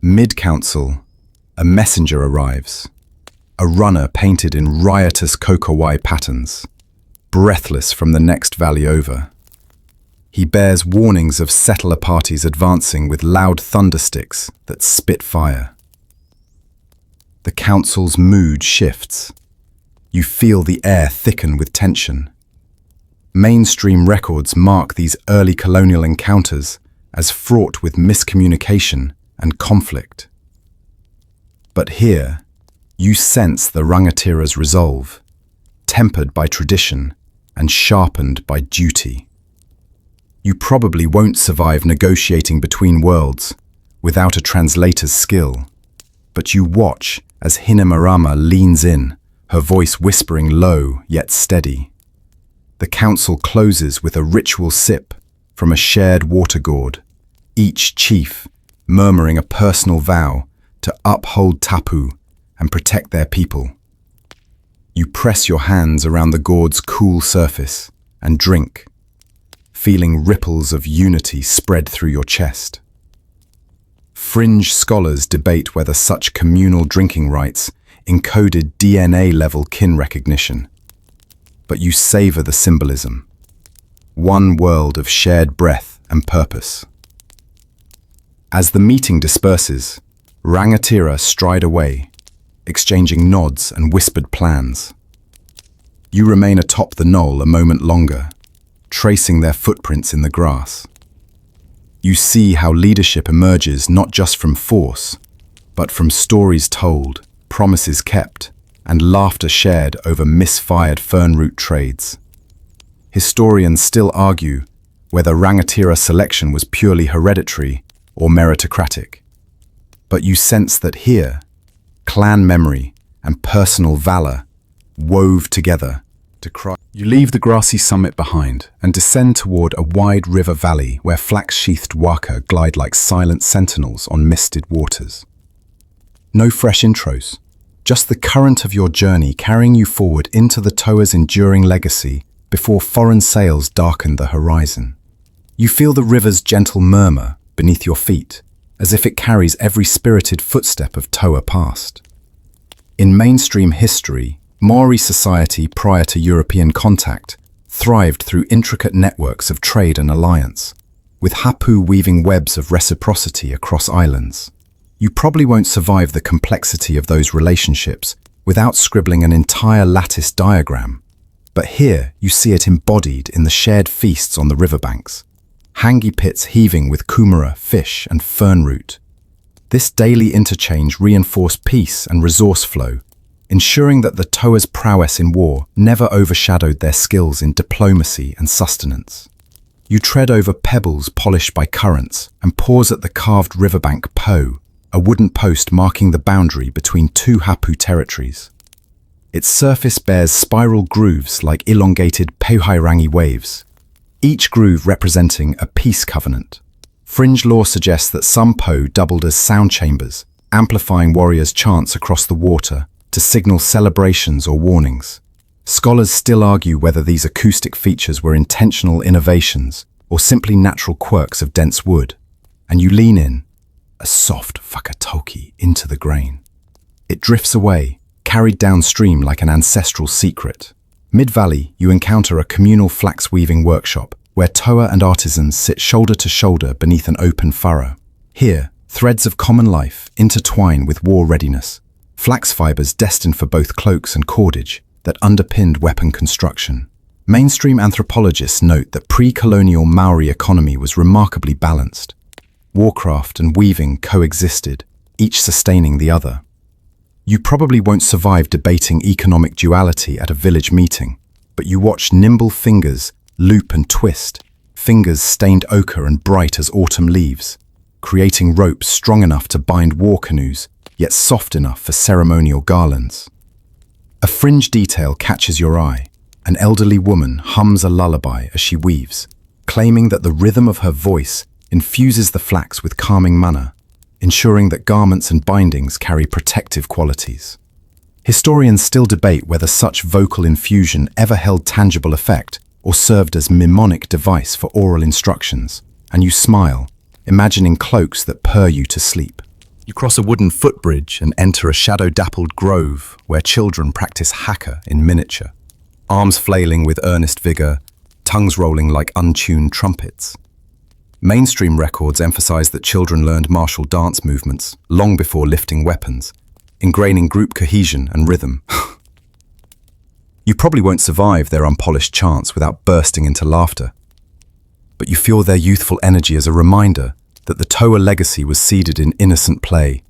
Mid-council, a messenger arrives, a runner painted in riotous kokowai patterns, breathless from the next valley over. He bears warnings of settler parties advancing with loud thundersticks that spit fire. The council's mood shifts. You feel the air thicken with tension. Mainstream records mark these early colonial encounters as fraught with miscommunication and conflict. But here, you sense the Rangatira's resolve, tempered by tradition and sharpened by duty. You probably won't survive negotiating between worlds without a translator's skill, but you watch as Hinamarama leans in, her voice whispering low yet steady. The council closes with a ritual sip from a shared water gourd, each chief murmuring a personal vow to uphold tapu and protect their people. You press your hands around the gourd's cool surface and drink, feeling ripples of unity spread through your chest. Fringe scholars debate whether such communal drinking rites encoded DNA-level kin recognition, but you savor the symbolism. One world of shared breath and purpose. As the meeting disperses, Rangatira stride away, exchanging nods and whispered plans. You remain atop the knoll a moment longer, tracing their footprints in the grass. You see how leadership emerges not just from force, but from stories told, promises kept, and laughter shared over misfired fernroot trades. Historians still argue whether Rangatira selection was purely hereditary or meritocratic. But you sense that here, clan memory and personal valor wove together to cry. You leave the grassy summit behind and descend toward a wide river valley where flax-sheathed waka glide like silent sentinels on misted waters. No fresh intros, just the current of your journey carrying you forward into the Toa's enduring legacy before foreign sails darken the horizon. You feel the river's gentle murmur beneath your feet, as if it carries every spirited footstep of Toa past. In mainstream history, Maori society prior to European contact thrived through intricate networks of trade and alliance, with hapu weaving webs of reciprocity across islands. You probably won't survive the complexity of those relationships without scribbling an entire lattice diagram. But here you see it embodied in the shared feasts on the riverbanks, hangi pits heaving with kumara, fish and fern root. This daily interchange reinforced peace and resource flow, ensuring that the Toa's prowess in war never overshadowed their skills in diplomacy and sustenance. You tread over pebbles polished by currents and pause at the carved riverbank po, a wooden post marking the boundary between two hapu territories. Its surface bears spiral grooves like elongated Peuhairangi waves, each groove representing a peace covenant. Fringe lore suggests that some po doubled as sound chambers, amplifying warriors' chants across the water to signal celebrations or warnings. Scholars still argue whether these acoustic features were intentional innovations or simply natural quirks of dense wood. And you lean in, a soft whakatoki into the grain. It drifts away, carried downstream like an ancestral secret. Mid-valley, you encounter a communal flax-weaving workshop where Toa and artisans sit shoulder to shoulder beneath an open furrow. Here, threads of common life intertwine with war readiness, flax fibers destined for both cloaks and cordage that underpinned weapon construction. Mainstream anthropologists note that pre-colonial Maori economy was remarkably balanced. Warcraft and weaving coexisted, each sustaining the other. You probably won't survive debating economic duality at a village meeting, but you watch nimble fingers loop and twist, fingers stained ochre and bright as autumn leaves, creating ropes strong enough to bind war canoes, yet soft enough for ceremonial garlands. A fringe detail catches your eye. An elderly woman hums a lullaby as she weaves, claiming that the rhythm of her voice infuses the flax with calming mana, ensuring that garments and bindings carry protective qualities. Historians still debate whether such vocal infusion ever held tangible effect or served as mnemonic device for oral instructions, and you smile, imagining cloaks that purr you to sleep. You cross a wooden footbridge and enter a shadow-dappled grove where children practice haka in miniature, arms flailing with earnest vigor, tongues rolling like untuned trumpets. Mainstream records emphasize that children learned martial dance movements long before lifting weapons, ingraining group cohesion and rhythm. You probably won't survive their unpolished chants without bursting into laughter, but you feel their youthful energy as a reminder that the Toa legacy was seeded in innocent play,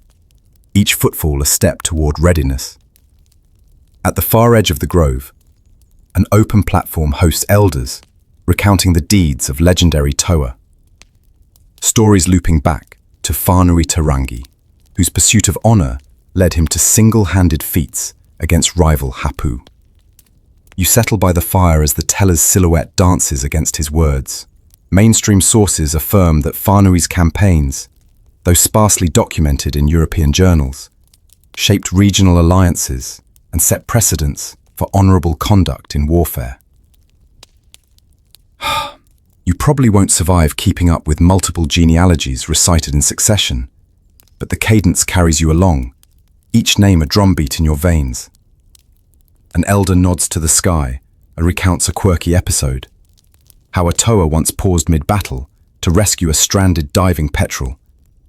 each footfall a step toward readiness. At the far edge of the grove, an open platform hosts elders, recounting the deeds of legendary Toa. Stories looping back to Whanui Tarangi, whose pursuit of honor led him to single-handed feats against rival hapu. You settle by the fire as the teller's silhouette dances against his words. Mainstream sources affirm that Whanui's campaigns, though sparsely documented in European journals, shaped regional alliances and set precedents for honorable conduct in warfare. You probably won't survive keeping up with multiple genealogies recited in succession, but the cadence carries you along, each name a drumbeat in your veins. An elder nods to the sky and recounts a quirky episode, how a Toa once paused mid-battle to rescue a stranded diving petrel,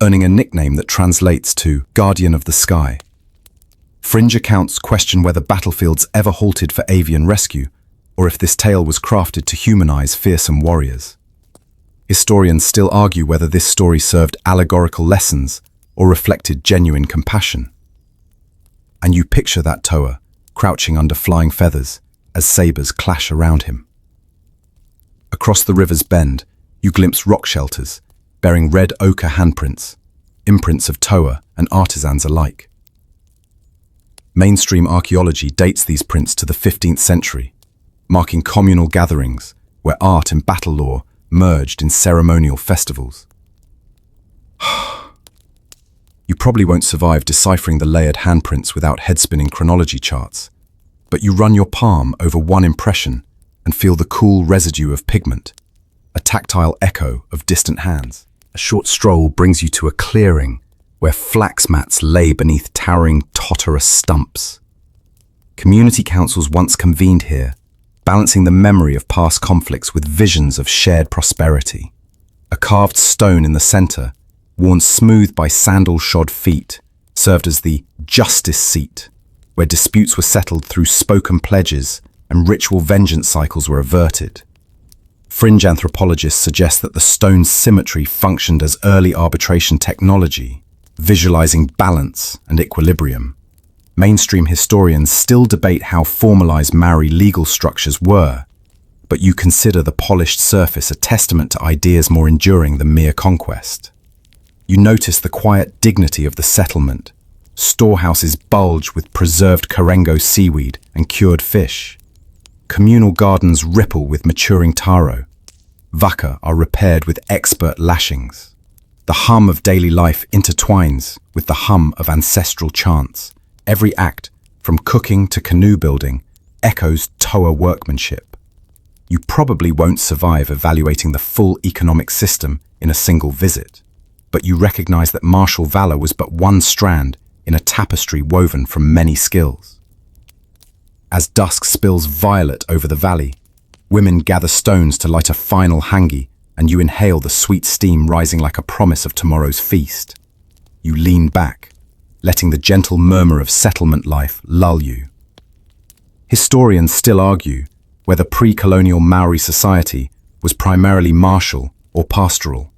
earning a nickname that translates to Guardian of the Sky. Fringe accounts question whether battlefields ever halted for avian rescue, or if this tale was crafted to humanize fearsome warriors. Historians still argue whether this story served allegorical lessons or reflected genuine compassion. And you picture that Toa, crouching under flying feathers, as sabers clash around him. Across the river's bend, you glimpse rock shelters, bearing red ochre handprints, imprints of Toa and artisans alike. Mainstream archaeology dates these prints to the 15th century, marking communal gatherings where art and battle lore merged in ceremonial festivals. You probably won't survive deciphering the layered handprints without head-spinning chronology charts, but you run your palm over one impression and feel the cool residue of pigment, a tactile echo of distant hands. A short stroll brings you to a clearing where flax mats lay beneath towering totterous stumps. Community councils once convened here, balancing the memory of past conflicts with visions of shared prosperity. A carved stone in the center, worn smooth by sandal-shod feet, served as the justice seat, where disputes were settled through spoken pledges and ritual vengeance cycles were averted. Fringe anthropologists suggest that the stone's symmetry functioned as early arbitration technology, visualizing balance and equilibrium. Mainstream historians still debate how formalized Maori legal structures were, but you consider the polished surface a testament to ideas more enduring than mere conquest. You notice the quiet dignity of the settlement. Storehouses bulge with preserved Karengo seaweed and cured fish. Communal gardens ripple with maturing taro. Waka are repaired with expert lashings. The hum of daily life intertwines with the hum of ancestral chants. Every act, from cooking to canoe building, echoes Toa workmanship. You probably won't survive evaluating the full economic system in a single visit, but you recognize that martial valor was but one strand in a tapestry woven from many skills. As dusk spills violet over the valley, women gather stones to light a final hangi, and you inhale the sweet steam rising like a promise of tomorrow's feast. You lean back, letting the gentle murmur of settlement life lull you. Historians still argue whether pre-colonial Maori society was primarily martial or pastoral,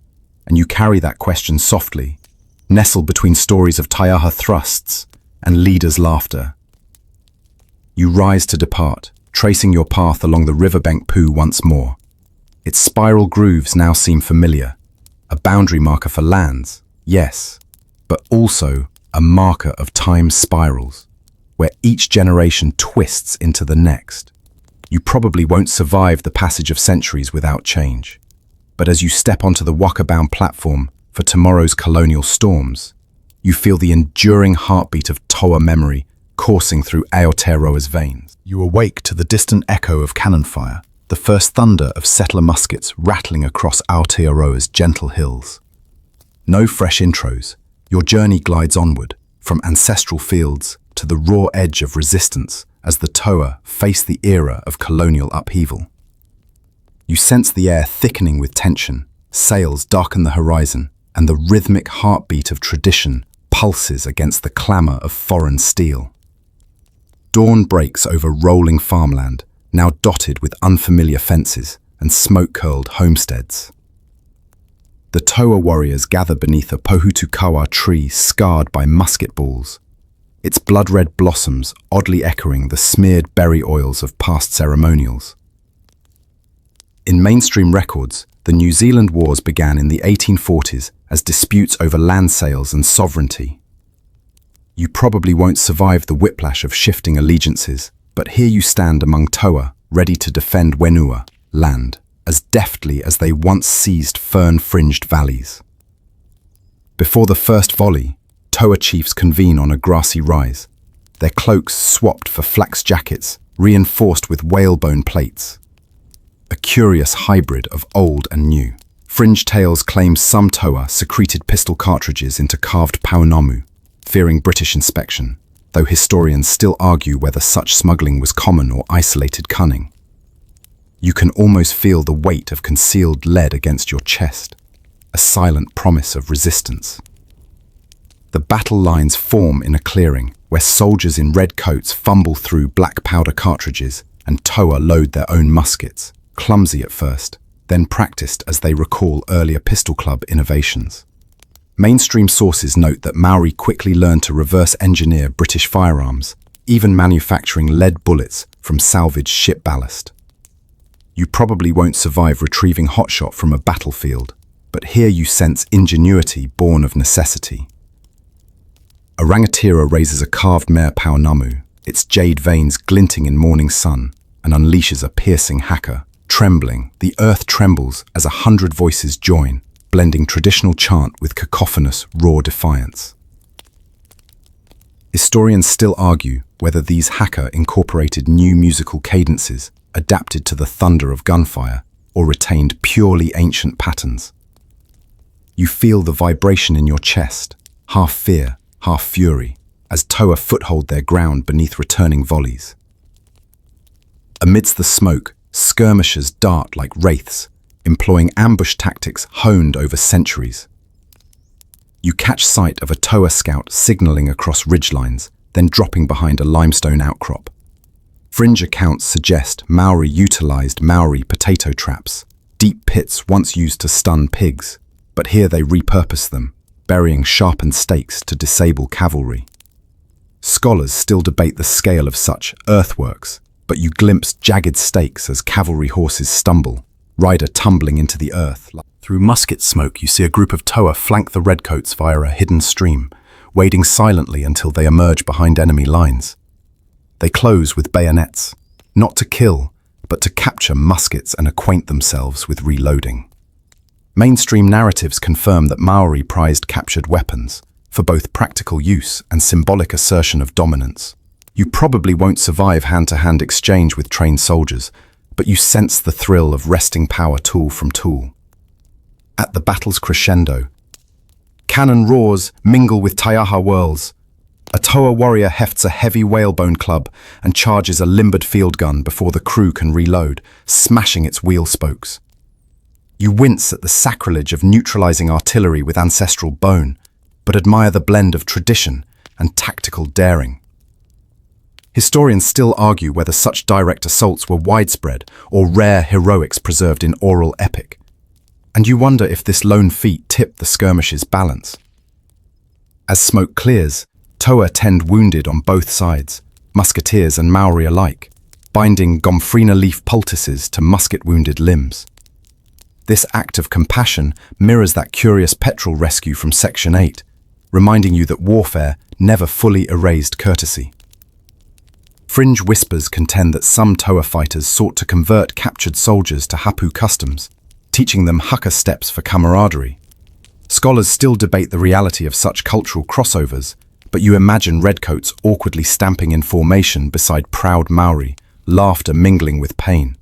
and you carry that question softly, nestled between stories of taiaha thrusts and leaders' laughter. You rise to depart, tracing your path along the riverbank Poo once more. Its spiral grooves now seem familiar, a boundary marker for lands, yes, but also a marker of time's spirals, where each generation twists into the next. You probably won't survive the passage of centuries without change, but as you step onto the waka-bound platform for tomorrow's colonial storms, you feel the enduring heartbeat of Toa memory coursing through Aotearoa's veins. You awake to the distant echo of cannon fire, the first thunder of settler muskets rattling across Aotearoa's gentle hills. No fresh intros. Your journey glides onward, from ancestral fields to the raw edge of resistance as the Toa face the era of colonial upheaval. You sense the air thickening with tension, sails darken the horizon, and the rhythmic heartbeat of tradition pulses against the clamor of foreign steel. Dawn breaks over rolling farmland, now dotted with unfamiliar fences and smoke-curled homesteads. The Toa warriors gather beneath a pohutukawa tree scarred by musket balls, its blood-red blossoms oddly echoing the smeared berry oils of past ceremonials. In mainstream records, the New Zealand Wars began in the 1840s as disputes over land sales and sovereignty. You probably won't survive the whiplash of shifting allegiances, but here you stand among Toa, ready to defend Wenua, land, as deftly as they once seized fern-fringed valleys. Before the first volley, Toa chiefs convene on a grassy rise, their cloaks swapped for flax jackets, reinforced with whalebone plates. A curious hybrid of old and new. Fringe tales claim some Toa secreted pistol cartridges into carved paunamu, fearing British inspection, though historians still argue whether such smuggling was common or isolated cunning. You can almost feel the weight of concealed lead against your chest, a silent promise of resistance. The battle lines form in a clearing where soldiers in red coats fumble through black powder cartridges and Toa load their own muskets, clumsy at first, then practiced as they recall earlier pistol club innovations. Mainstream sources note that Maori quickly learned to reverse engineer British firearms, even manufacturing lead bullets from salvaged ship ballast. You probably won't survive retrieving hotshot from a battlefield, but here you sense ingenuity born of necessity. A rangatira raises a carved mare paunamu, its jade veins glinting in morning sun, and unleashes a piercing haka. Trembling, the earth trembles as 100 voices join, blending traditional chant with cacophonous, raw defiance. Historians still argue whether these haka incorporated new musical cadences, adapted to the thunder of gunfire, or retained purely ancient patterns. You feel the vibration in your chest, half fear, half fury, as Toa foothold their ground beneath returning volleys. Amidst the smoke, skirmishers dart like wraiths, employing ambush tactics honed over centuries. You catch sight of a Toa scout signaling across ridgelines, then dropping behind a limestone outcrop. Fringe accounts suggest Maori utilized Maori potato traps, deep pits once used to stun pigs, but here they repurpose them, burying sharpened stakes to disable cavalry. Scholars still debate the scale of such earthworks, but you glimpse jagged stakes as cavalry horses stumble, rider tumbling into the earth. Through musket smoke, you see a group of Toa flank the redcoats via a hidden stream, wading silently until they emerge behind enemy lines. They close with bayonets, not to kill, but to capture muskets and acquaint themselves with reloading. Mainstream narratives confirm that Maori prized captured weapons for both practical use and symbolic assertion of dominance. You probably won't survive hand-to-hand exchange with trained soldiers, but you sense the thrill of wresting power tool from tool. At the battle's crescendo, cannon roars mingle with taiaha whirls. A Toa warrior hefts a heavy whalebone club and charges a limbered field gun before the crew can reload, smashing its wheel spokes. You wince at the sacrilege of neutralizing artillery with ancestral bone, but admire the blend of tradition and tactical daring. Historians still argue whether such direct assaults were widespread or rare heroics preserved in oral epic. And you wonder if this lone feat tipped the skirmish's balance. As smoke clears, Toa tend wounded on both sides, musketeers and Maori alike, binding gomphrena leaf poultices to musket-wounded limbs. This act of compassion mirrors that curious petrel rescue from Section 8, reminding you that warfare never fully erased courtesy. Fringe whispers contend that some Toa fighters sought to convert captured soldiers to hapu customs, teaching them haka steps for camaraderie. Scholars still debate the reality of such cultural crossovers, but you imagine redcoats awkwardly stamping in formation beside proud Maori, laughter mingling with pain.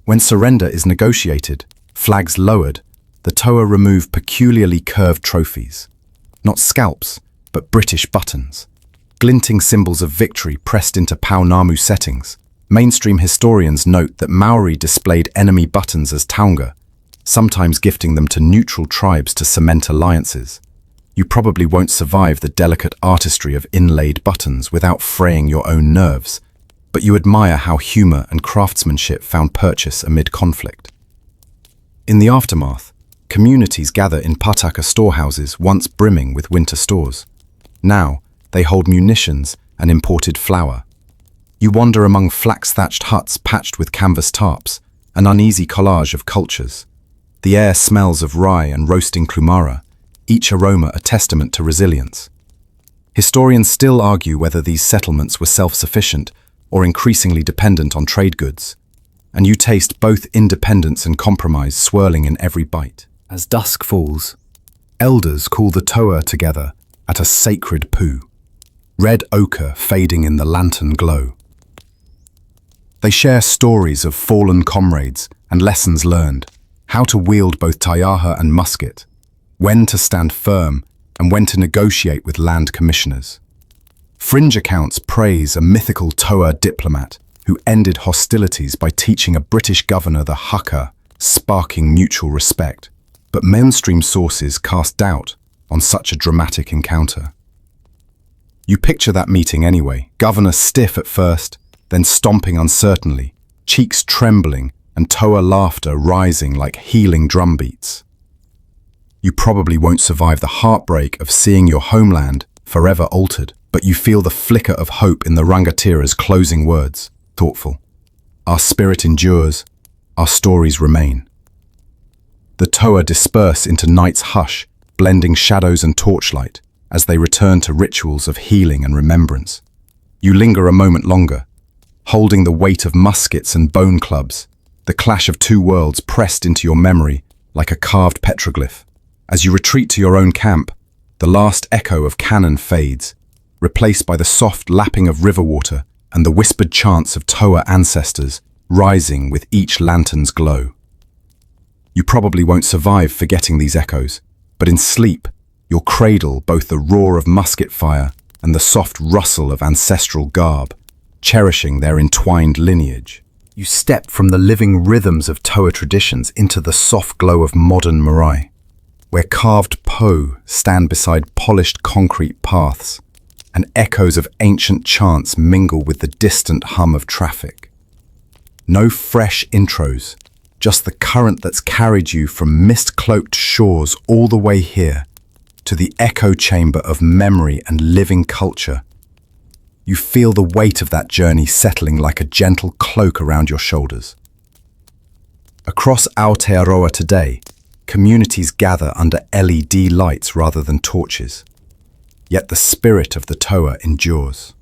When surrender is negotiated, flags lowered, the Toa remove peculiarly curved trophies. Not scalps, but British buttons. Glinting symbols of victory pressed into Paunamu settings. Mainstream historians note that Maori displayed enemy buttons as taonga, sometimes gifting them to neutral tribes to cement alliances. You probably won't survive the delicate artistry of inlaid buttons without fraying your own nerves, but you admire how humor and craftsmanship found purchase amid conflict. In the aftermath, communities gather in pataka storehouses once brimming with winter stores. Now, they hold munitions and imported flour. You wander among flax-thatched huts patched with canvas tarps, an uneasy collage of cultures. The air smells of rye and roasting klumara, each aroma a testament to resilience. Historians still argue whether these settlements were self-sufficient or increasingly dependent on trade goods, and you taste both independence and compromise swirling in every bite. As dusk falls, elders call the Toa together at a sacred poo, red ochre fading in the lantern glow. They share stories of fallen comrades and lessons learned, how to wield both taiaha and musket, when to stand firm and when to negotiate with land commissioners. Fringe accounts praise a mythical Toa diplomat who ended hostilities by teaching a British governor the haka, sparking mutual respect. But mainstream sources cast doubt on such a dramatic encounter. You picture that meeting anyway, governor stiff at first, then stomping uncertainly, cheeks trembling and Toa laughter rising like healing drumbeats. You probably won't survive the heartbreak of seeing your homeland forever altered, but you feel the flicker of hope in the rangatira's closing words, thoughtful. Our spirit endures, our stories remain. The Toa disperse into night's hush, blending shadows and torchlight, as they return to rituals of healing and remembrance. You linger a moment longer, holding the weight of muskets and bone clubs, the clash of two worlds pressed into your memory like a carved petroglyph. As you retreat to your own camp, the last echo of cannon fades, replaced by the soft lapping of river water and the whispered chants of Toa ancestors rising with each lantern's glow. You probably won't survive forgetting these echoes, But in sleep, you'll cradle both the roar of musket fire and the soft rustle of ancestral garb, cherishing their entwined lineage. You step from the living rhythms of Toa traditions into the soft glow of modern marae, where carved po stand beside polished concrete paths, and echoes of ancient chants mingle with the distant hum of traffic. No fresh intros, just the current that's carried you from mist-cloaked shores all the way here, to the echo chamber of memory and living culture. You feel the weight of that journey settling like a gentle cloak around your shoulders. Across Aotearoa today, communities gather under LED lights rather than torches. Yet the spirit of the Toa endures.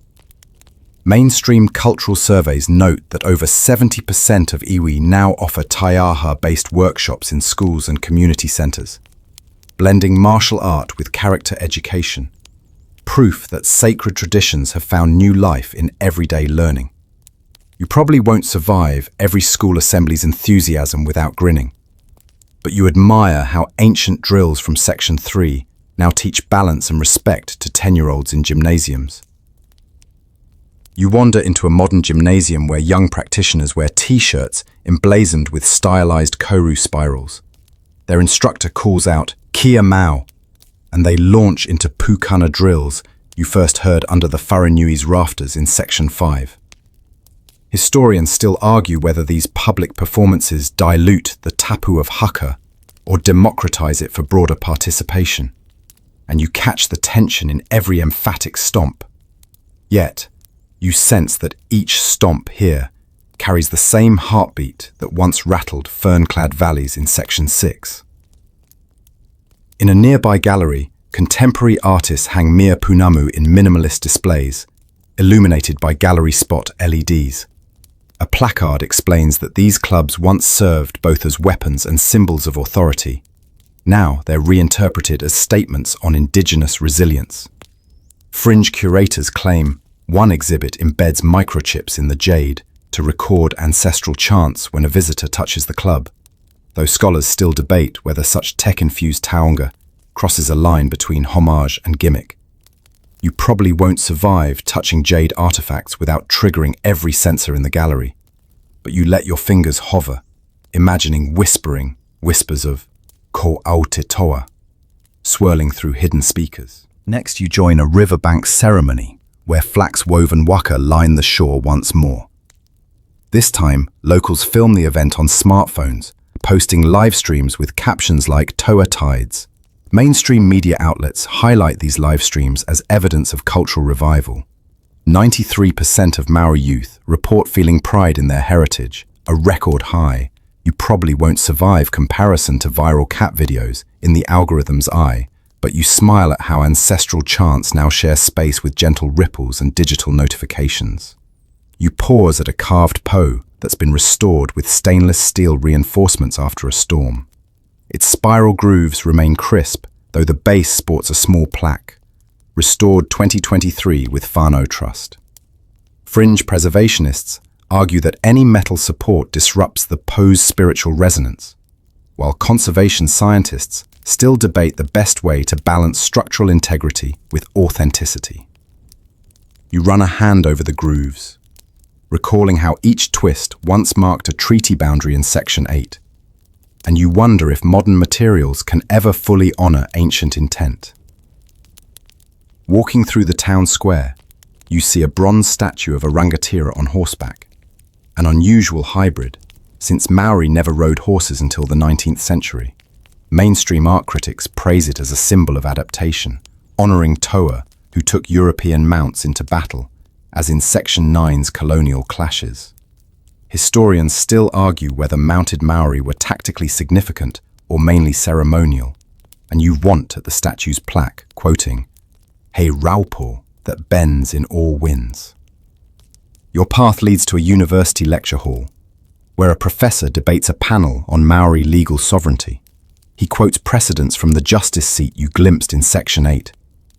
Mainstream cultural surveys note that over 70% of iwi now offer taiaha-based workshops in schools and community centres, blending martial art with character education. Proof that sacred traditions have found new life in everyday learning. You probably won't survive every school assembly's enthusiasm without grinning, but you admire how ancient drills from Section 3 now teach balance and respect to 10-year-olds in gymnasiums. You wander into a modern gymnasium where young practitioners wear t-shirts emblazoned with stylized koru spirals. Their instructor calls out, "Kia Mau," and they launch into pukana drills you first heard under the Wharenui's rafters in Section 5. Historians still argue whether these public performances dilute the tapu of haka or democratize it for broader participation, and you catch the tension in every emphatic stomp. Yet, you sense that each stomp here carries the same heartbeat that once rattled fern-clad valleys in Section 6. In a nearby gallery, contemporary artists hang Mia Punamu in minimalist displays, illuminated by gallery spot LEDs. A placard explains that these clubs once served both as weapons and symbols of authority. Now they're reinterpreted as statements on indigenous resilience. Fringe curators claim one exhibit embeds microchips in the jade to record ancestral chants when a visitor touches the club, though scholars still debate whether such tech-infused taonga crosses a line between homage and gimmick. You probably won't survive touching jade artifacts without triggering every sensor in the gallery, but you let your fingers hover, imagining whispers of ko Aotearoa swirling through hidden speakers. Next, you join a riverbank ceremony where flax-woven waka line the shore once more. This time, locals film the event on smartphones, posting live streams with captions like Toa Tides. Mainstream media outlets highlight these live streams as evidence of cultural revival. 93% of Maori youth report feeling pride in their heritage, a record high. You probably won't survive comparison to viral cat videos in the algorithm's eye, but you smile at how ancestral chants now share space with gentle ripples and digital notifications. You pause at a carved po that's been restored with stainless steel reinforcements after a storm. Its spiral grooves remain crisp, though the base sports a small plaque, restored 2023 with Whānau Trust. Fringe preservationists argue that any metal support disrupts the po's spiritual resonance, while conservation scientists still debate the best way to balance structural integrity with authenticity. You run a hand over the grooves, recalling how each twist once marked a treaty boundary in Section 8, and you wonder if modern materials can ever fully honor ancient intent. Walking through the town square, you see a bronze statue of a rangatira on horseback, an unusual hybrid, since Maori never rode horses until the 19th century. Mainstream art critics praise it as a symbol of adaptation, honoring Toa, who took European mounts into battle, as in Section 9's colonial clashes. Historians still argue whether mounted Maori were tactically significant or mainly ceremonial, and you want at the statue's plaque, quoting, "Hei raupo that bends in all winds." Your path leads to a university lecture hall, where a professor debates a panel on Maori legal sovereignty. He quotes precedents from the justice seat you glimpsed in Section 8,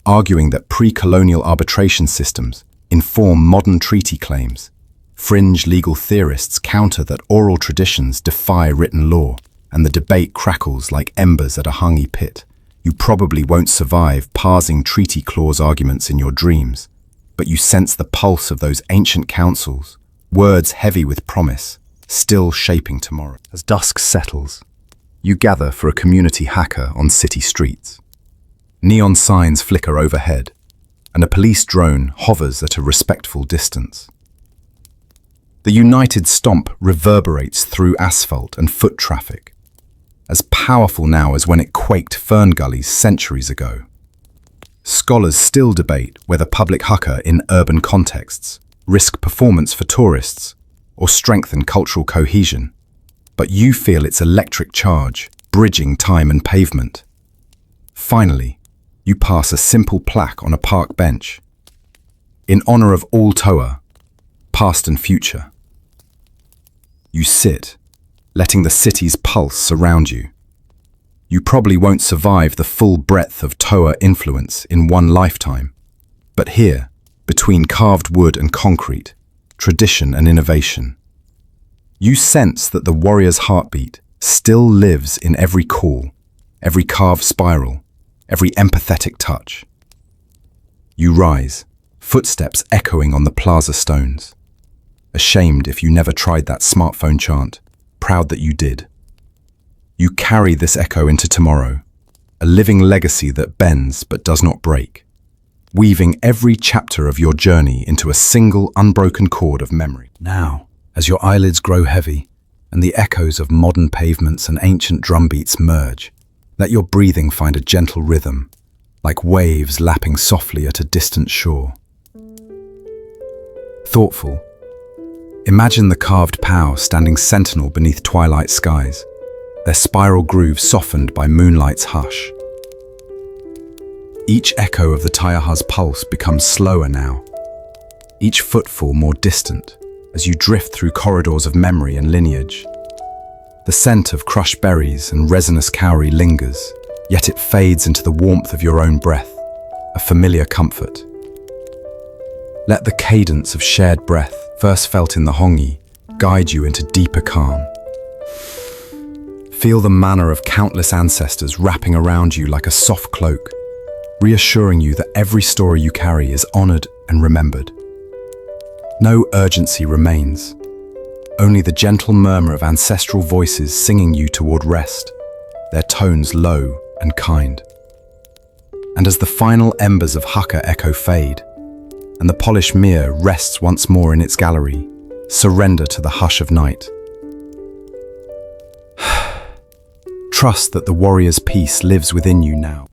arguing that pre-colonial arbitration systems inform modern treaty claims. Fringe legal theorists counter that oral traditions defy written law, and the debate crackles like embers at a hangi pit. You probably won't survive parsing treaty clause arguments in your dreams, but you sense the pulse of those ancient councils, words heavy with promise, still shaping tomorrow. As dusk settles, you gather for a community hacker on city streets. Neon signs flicker overhead, and a police drone hovers at a respectful distance. The united stomp reverberates through asphalt and foot traffic, as powerful now as when it quaked fern gullies centuries ago. Scholars still debate whether public haka in urban contexts risk performance for tourists or strengthen cultural cohesion, but you feel its electric charge, bridging time and pavement. Finally, you pass a simple plaque on a park bench. In honor of all Toa, past and future. You sit, letting the city's pulse surround you. You probably won't survive the full breadth of Toa influence in one lifetime, but here, between carved wood and concrete, tradition and innovation, you sense that the warrior's heartbeat still lives in every call, every carved spiral, every empathetic touch. You rise, footsteps echoing on the plaza stones. Ashamed if you never tried that smartphone chant, proud that you did. You carry this echo into tomorrow, a living legacy that bends but does not break, weaving every chapter of your journey into a single unbroken chord of memory. Now, as your eyelids grow heavy and the echoes of modern pavements and ancient drumbeats merge, let your breathing find a gentle rhythm, like waves lapping softly at a distant shore. Thoughtful, imagine the carved POW standing sentinel beneath twilight skies, their spiral grooves softened by moonlight's hush. Each echo of the Tayaha's pulse becomes slower now, each footfall more distant as you drift through corridors of memory and lineage. The scent of crushed berries and resinous cowrie lingers, yet it fades into the warmth of your own breath, a familiar comfort. Let the cadence of shared breath, first felt in the hongi, guide you into deeper calm. Feel the manner of countless ancestors wrapping around you like a soft cloak, reassuring you that every story you carry is honored and remembered. No urgency remains, only the gentle murmur of ancestral voices singing you toward rest, their tones low and kind. And as the final embers of haka echo fade, and the polished mirror rests once more in its gallery, surrender to the hush of night. Trust that the warrior's peace lives within you now.